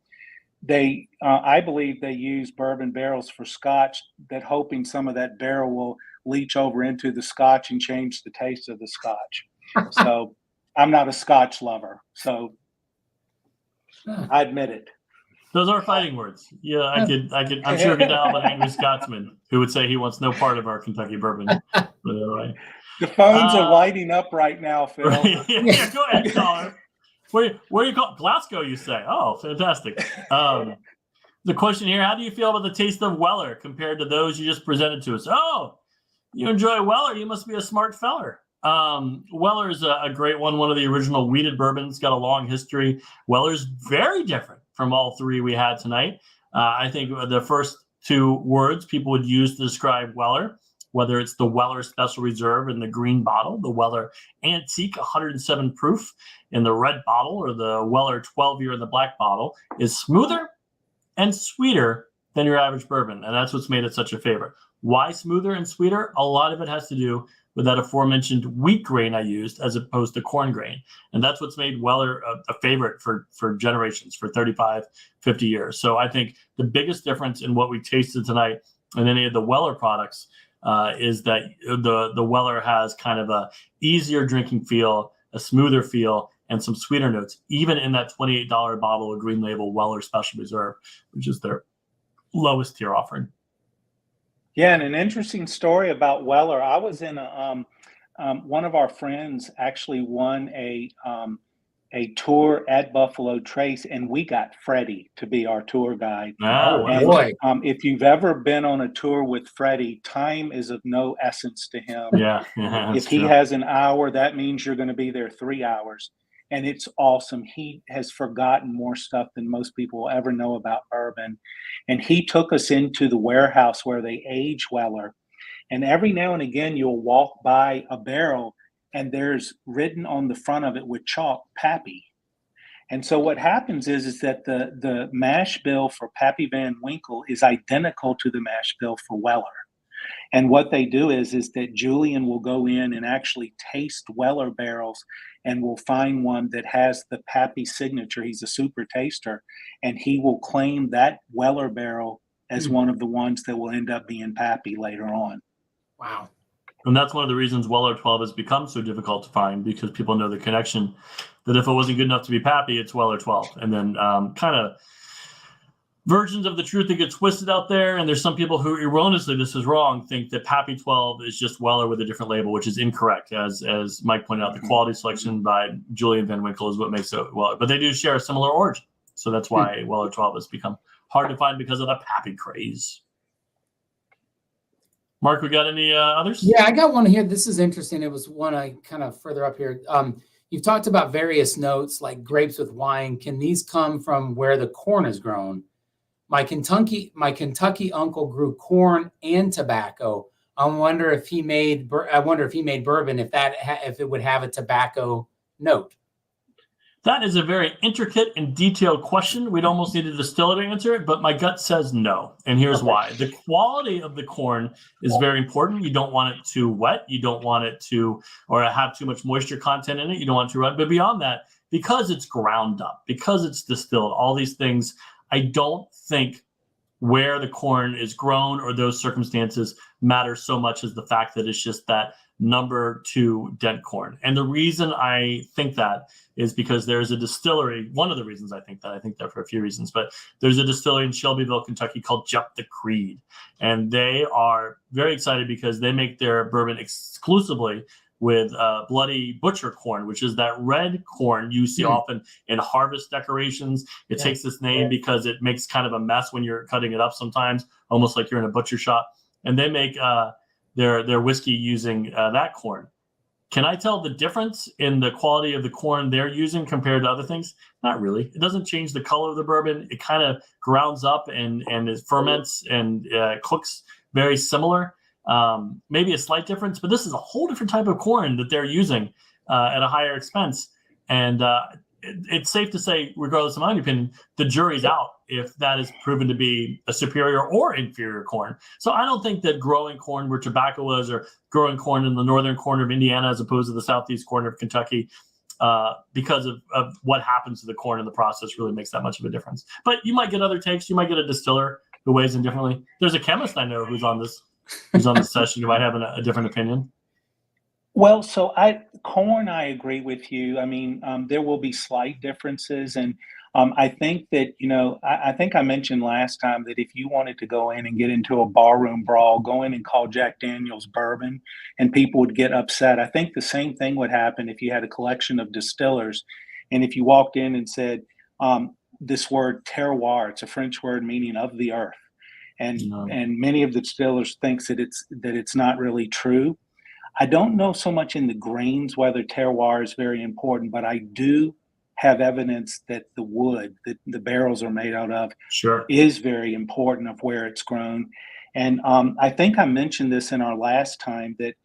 They, I believe they use bourbon barrels for Scotch, that hoping some of that barrel will leach over into the Scotch and change the taste of the Scotch. So I'm not a Scotch lover, so I admit it. Those are fighting words. Yeah, I'm sure could dial an angry Scotsman who would say he wants no part of our Kentucky bourbon. Right. The phones are lighting up right now, Phil. Yeah, go ahead, caller. Where you call Glasgow, you say? Oh, fantastic. The question here, how do you feel about the taste of Weller compared to those you just presented to us? Oh, you enjoy Weller, you must be a smart feller. Weller is a great one of the original wheated bourbons, got a long history. Weller's very different from all three we had tonight. I think the first two words people would use to describe Weller, whether it's the Weller Special Reserve in the green bottle, the Weller Antique 107 proof in the red bottle, or the Weller 12-year in the black bottle, is smoother and sweeter than your average bourbon. And that's what's made it such a favorite. Why smoother and sweeter? A lot of it has to do with that aforementioned wheat grain I used as opposed to corn grain. And that's what's made Weller a favorite for generations, for 35, 50 years. So I think the biggest difference in what we tasted tonight in any of the Weller products is that the Weller has kind of a easier drinking feel, a smoother feel, and some sweeter notes, even in that $28 bottle of green label Weller Special Reserve, which is their lowest tier offering. Yeah, and an interesting story about Weller. I was in one of our friends actually won a tour at Buffalo Trace, and we got Freddie to be our tour guide. Oh, and, boy. If you've ever been on a tour with Freddie, time is of no essence to him. Yeah, if he has an hour, that means you're going to be there 3 hours. And it's awesome. He has forgotten more stuff than most people will ever know about bourbon. And he took us into the warehouse where they age Weller. And every now and again, you'll walk by a barrel and there's written on the front of it with chalk, Pappy. And so what happens is that the mash bill for Pappy Van Winkle is identical to the mash bill for Weller. And what they do is that Julian will go in and actually taste Weller barrels and will find one that has the Pappy signature. He's a super taster, and he will claim that Weller barrel as one of the ones that will end up being Pappy later on. Wow. And that's one of the reasons Weller 12 has become so difficult to find, because people know the connection that if it wasn't good enough to be Pappy, it's Weller 12. And then kind of versions of the truth that get twisted out there. And there's some people who erroneously, this is wrong, think that Pappy 12 is just Weller with a different label, which is incorrect. As Mike pointed out, the quality selection by Julian Van Winkle is what makes it Weller. But they do share a similar origin. So that's why Weller 12 has become hard to find because of the Pappy craze. Mark, we got any others? Yeah, I got one here. This is interesting. It was one I kind of further up here. You've talked about various notes like grapes with wine. Can these come from where the corn is grown? My Kentucky uncle grew corn and tobacco. I wonder if he made bourbon, if it would have a tobacco note. That is a very intricate and detailed question. We'd almost need a distiller to answer it, but my gut says no. And here's why. The quality of the corn is very important. You don't want it too wet. You don't want it to, or have too much moisture content in it. You don't want it to run. But beyond that, because it's ground up, because it's distilled, all these things, I don't think where the corn is grown or those circumstances matter so much as the fact that it's just that number 2 dent corn. And the reason I think that is because there's a distillery. One of the reasons I think that for a few reasons, but there's a distillery in Shelbyville, Kentucky called Jep the Creed. And they are very excited because they make their bourbon exclusively with bloody butcher corn, which is that red corn you see often in harvest decorations. It takes this name because it makes kind of a mess when you're cutting it up sometimes, almost like you're in a butcher shop. And they make their whiskey using that corn. Can I tell the difference in the quality of the corn they're using compared to other things? Not really. It doesn't change the color of the bourbon. It kind of grounds up and it ferments and cooks very similar. Maybe a slight difference, but this is a whole different type of corn that they're using at a higher expense. And it's safe to say, regardless of my opinion, the jury's out if that is proven to be a superior or inferior corn. So I don't think that growing corn where tobacco was, or growing corn in the northern corner of Indiana as opposed to the southeast corner of Kentucky, because of what happens to the corn in the process, really makes that much of a difference. But you might get other takes. You might get a distiller who weighs in differently. There's a chemist I know who's on this session who might have a different opinion. Well, so corn, I agree with you. I mean, there will be slight differences. And I think that, I think I mentioned last time that if you wanted to go in and get into a barroom brawl, go in and call Jack Daniel's bourbon and people would get upset. I think the same thing would happen if you had a collection of distillers. And if you walked in and said this word terroir, it's a French word meaning of the earth. And many of the distillers thinks that it's not really true. I don't know so much in the grains whether terroir is very important, but I do have evidence that the wood that the barrels are made out of is very important of where it's grown. And I think I mentioned this in our last time that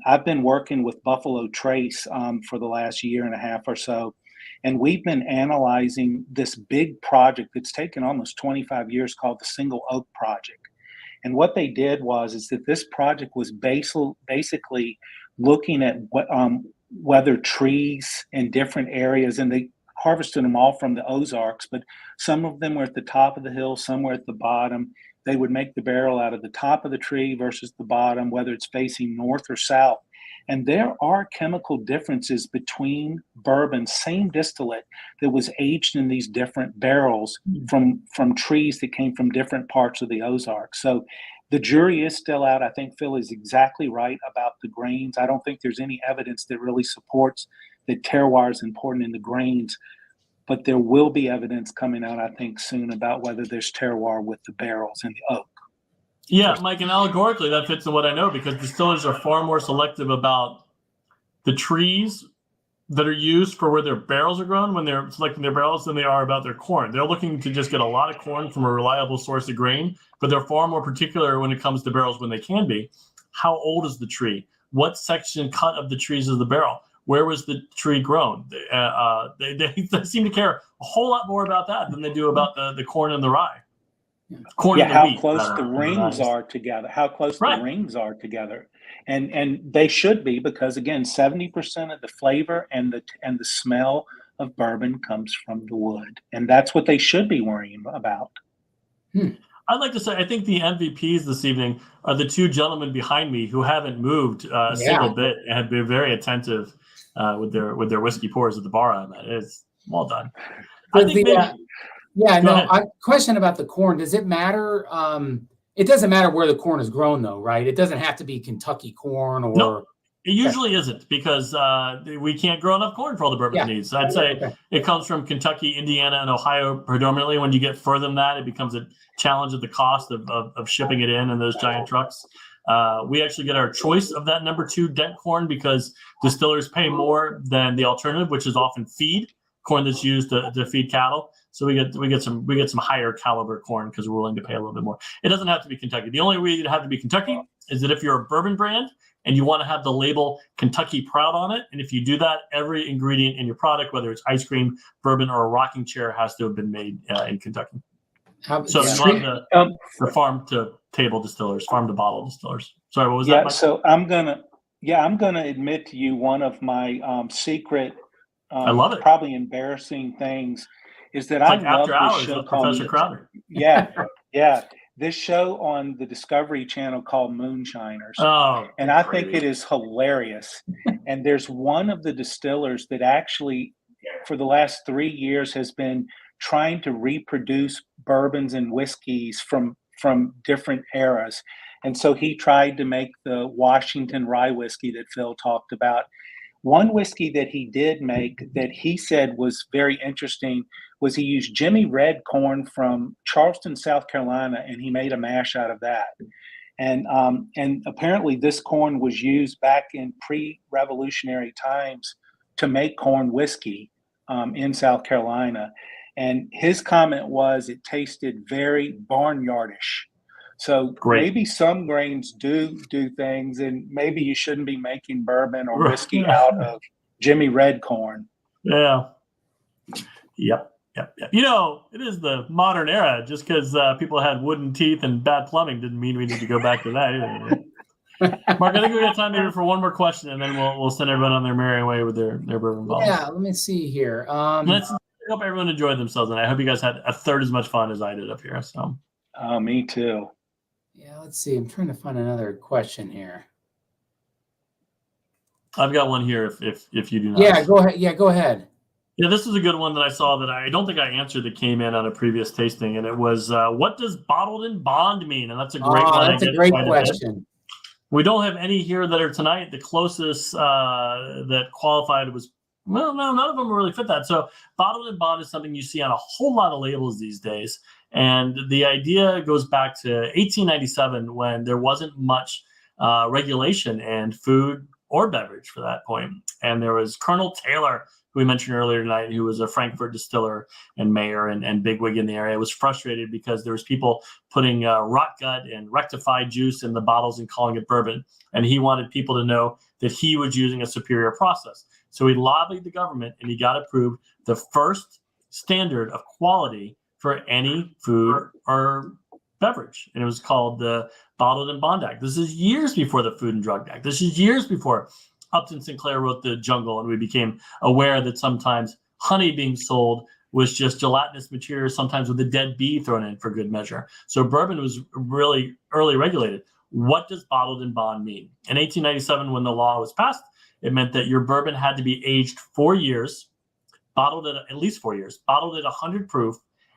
I've been working with Buffalo Trace for the last year and a half or so. And we've been analyzing this big project that's taken almost 25 years called the Single Oak Project. And what they did is that this project was basically looking at whether trees in different areas, and they harvested them all from the Ozarks, but some of them were at the top of the hill, some were at the bottom. They would make the barrel out of the top of the tree versus the bottom, whether it's facing north or south. And there are chemical differences between bourbon, same distillate that was aged in these different barrels from trees that came from different parts of the Ozarks. So the jury is still out. I think Phil is exactly right about the grains. I don't think there's any evidence that really supports that terroir is important in the grains, but there will be evidence coming out, I think, soon about whether there's terroir with the barrels and the oak. Yeah, Mike, and allegorically that fits in what I know, because distillers are far more selective about the trees that are used for where their barrels are grown when they're selecting their barrels than they are about their corn. They're looking to just get a lot of corn from a reliable source of grain, but they're far more particular when it comes to barrels when they can be. How old is the tree? What section cut of the trees is the barrel? Where was the tree grown? They seem to care a whole lot more about that than they do about the corn and the rye. How close the rings are together. How close the rings are together, and they should be, because again, 70% of the flavor and the smell of bourbon comes from the wood, and that's what they should be worrying about. I'd like to say I think the MVPs this evening are the two gentlemen behind me who haven't moved a single bit and have been very attentive with their whiskey pours at the bar. I'm at. It's well done. I think question about the corn. Does it matter? It doesn't matter where the corn is grown, though, right? It doesn't have to be Kentucky corn or. No, it usually isn't, because we can't grow enough corn for all the bourbon needs. So I'd say it comes from Kentucky, Indiana, and Ohio predominantly. When you get further than that, it becomes a challenge of the cost of shipping it in those giant trucks. We actually get our choice of that number 2 dent corn because distillers pay more than the alternative, which is often feed corn that's used to feed cattle. So we get some higher caliber corn because we're willing to pay a little bit more. It doesn't have to be Kentucky. The only way it'd have to be Kentucky is that if you're a bourbon brand and you want to have the label Kentucky Proud on it, and if you do that, every ingredient in your product, whether it's ice cream, bourbon, or a rocking chair, has to have been made in Kentucky. So you want the farm to table distillers, farm to bottle distillers. Sorry, what was that, Mike? So I'm gonna admit to you one of my secret, I love it. probably embarrassing things is that It's I like love After this Hours show with called Professor Crowder. Yeah. This show on the Discovery Channel called Moonshiners. Oh, and I think it is hilarious. And there's one of the distillers that actually, for the last 3 years, has been trying to reproduce bourbons and whiskeys from different eras. And so he tried to make the Washington rye whiskey that Phil talked about. One whiskey that he did make that he said was very interesting was he used Jimmy Red corn from Charleston, South Carolina, and he made a mash out of that. And apparently this corn was used back in pre-revolutionary times to make corn whiskey in South Carolina. And his comment was it tasted very barnyardish. So maybe some grains do things, and maybe you shouldn't be making bourbon or whiskey out of Jimmy Red corn. Yeah. Yep. You know, it is the modern era. Just because people had wooden teeth and bad plumbing didn't mean we need to go back to that either. Mark, I think we got time maybe for one more question, and then we'll send everyone on their merry way with their bourbon bottles. Yeah, let me see here. I hope everyone enjoyed themselves, and I hope you guys had a third as much fun as I did up here. So. Me too. Yeah, let's see. I'm trying to find another question here. I've got one here if you do not. Yeah, go ahead. Go ahead. Yeah, this is a good one that I saw that I don't think I answered that came in on a previous tasting, and it was, what does bottled in bond mean? And that's a great one. That's a great question. We don't have any here that are tonight. The closest that qualified was, well, no, none of them really fit that. So bottled in bond is something you see on a whole lot of labels these days. And the idea goes back to 1897 when there wasn't much regulation in food or beverage for that point. And there was Colonel Taylor, who we mentioned earlier tonight, who was a Frankfurt distiller and mayor and bigwig in the area, was frustrated because there was people putting rot gut and rectified juice in the bottles and calling it bourbon. And he wanted people to know that he was using a superior process. So he lobbied the government and he got approved the first standard of quality for any food or beverage. And it was called the Bottled in Bond Act. This is years before the Food and Drug Act. This is years before Upton Sinclair wrote The Jungle, and we became aware that sometimes honey being sold was just gelatinous material, sometimes with a dead bee thrown in for good measure. So bourbon was really early regulated. What does bottled in bond mean? In 1897, when the law was passed, it meant that your bourbon had to be aged 4 years, bottled at least 4 years, bottled at 100 proof,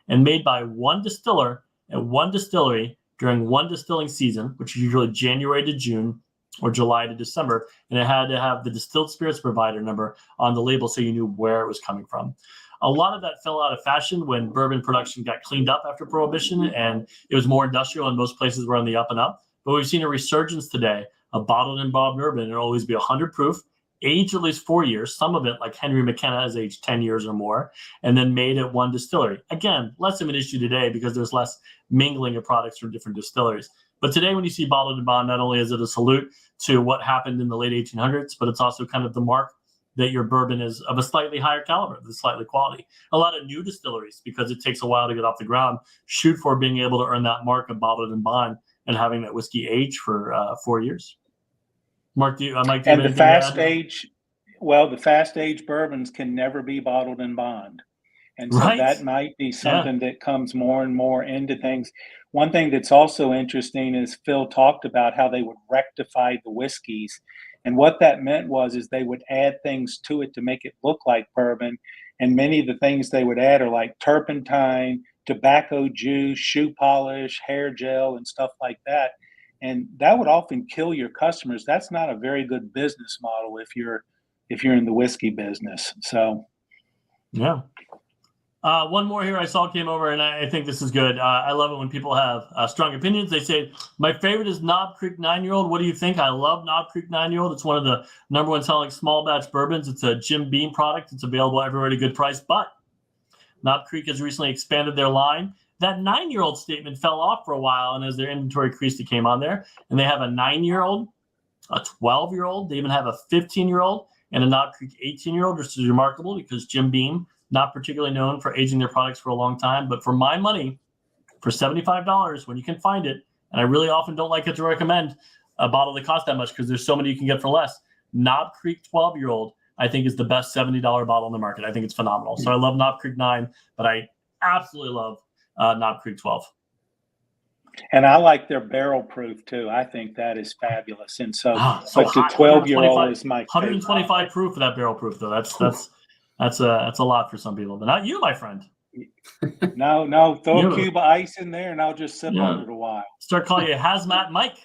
and made by one distiller at one distillery during one distilling season, which is usually January to June or July to December. And it had to have the distilled spirits provider number on the label so you knew where it was coming from. A lot of that fell out of fashion when bourbon production got cleaned up after Prohibition, and it was more industrial and most places were on the up and up. But we've seen a resurgence today of bottled in bond bourbon. It'll always be 100 proof, aged at least 4 years. Some of it, like Henry McKenna, is aged 10 years or more, and then made at one distillery. Again, less of an issue today because there's less mingling of products from different distilleries. But today, when you see bottled in bond, not only is it a salute to what happened in the late 1800s, but it's also kind of the mark that your bourbon is of a slightly higher caliber, the slightly quality. A lot of new distilleries, because it takes a while to get off the ground, shoot for being able to earn that mark of bottled in bond and having that whiskey age for 4 years. Mark, Mike, and the fast age bourbons can never be bottled in bond. And so that might be something that comes more and more into things. One thing that's also interesting is Phil talked about how they would rectify the whiskeys. And what that meant is they would add things to it to make it look like bourbon. And many of the things they would add are like turpentine, tobacco juice, shoe polish, hair gel, and stuff like that. And that would often kill your customers. That's not a very good business model if you're in the whiskey business. So, yeah. One more here I saw came over, and I think this is good. I love it when people have strong opinions. They say, my favorite is Knob Creek 9-Year-Old. What do you think? I love Knob Creek 9-Year-Old. It's one of the #1 selling small batch bourbons. It's a Jim Beam product. It's available everywhere at a good price, but Knob Creek has recently expanded their line. that 9-year-old statement fell off for a while, and as their inventory increased, it came on there. And they have a 9-year-old, a 12-year-old, they even have a 15-year-old, and a Knob Creek 18-year-old, which is remarkable because Jim Beam, not particularly known for aging their products for a long time, but for my money, for $75 when you can find it, and I really often don't like it to recommend a bottle that costs that much because there's so many you can get for less. Knob Creek 12-year-old, I think, is the best $70 bottle in the market. I think it's phenomenal. So I love Knob Creek 9, but I absolutely love Knob Creek 12. And I like their barrel proof too. I think that is fabulous. And so, So but the hot, 12-year-old is my 125 favorite. proof for that barrel proof, though. That's a lot for some people, but not you, my friend. No, throw a cube of ice in there, and I'll just sip on it a while. Start calling you Hazmat Mike.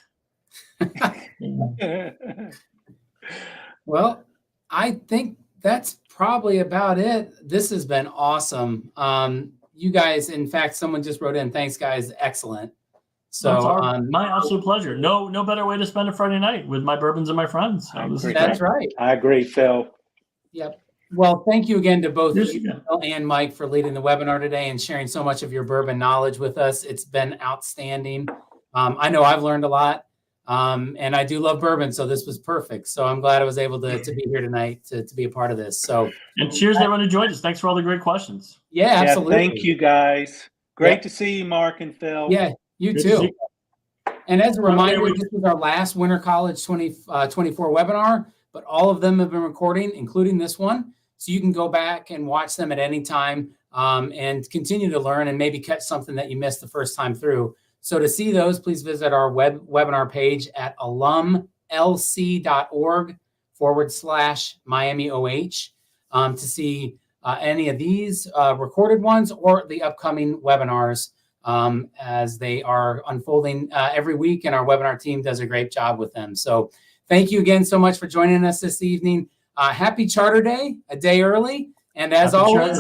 Well, I think that's probably about it. This has been awesome. You guys, in fact, someone just wrote in, thanks guys, excellent. So my absolute pleasure. No better way to spend a Friday night with my bourbons and my friends. So that's right. I agree, Phil. Yep. Well, thank you again to both you, Phil and Mike, for leading the webinar today and sharing so much of your bourbon knowledge with us. It's been outstanding. I know I've learned a lot, and I do love bourbon, so this was perfect. So I'm glad I was able to be here tonight to be a part of this. So, and cheers to everyone who joined us. Thanks for all the great questions. Yeah, absolutely. Thank you, guys. Great to see you, Mark and Phil. Yeah, you too. And as a reminder, this is our last Winter College 2024 webinar, but all of them have been recording, including this one. So you can go back and watch them at any time and continue to learn and maybe catch something that you missed the first time through. So to see those, please visit our webinar page at alumlc.org/MiamiOH to see any of these recorded ones or the upcoming webinars as they are unfolding every week, and our webinar team does a great job with them. So thank you again so much for joining us this evening. Happy Charter Day, a day early. And as always,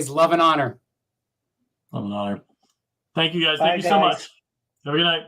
love and honor. Love and honor. Thank you guys. Bye, Thank you so much. Have a good night.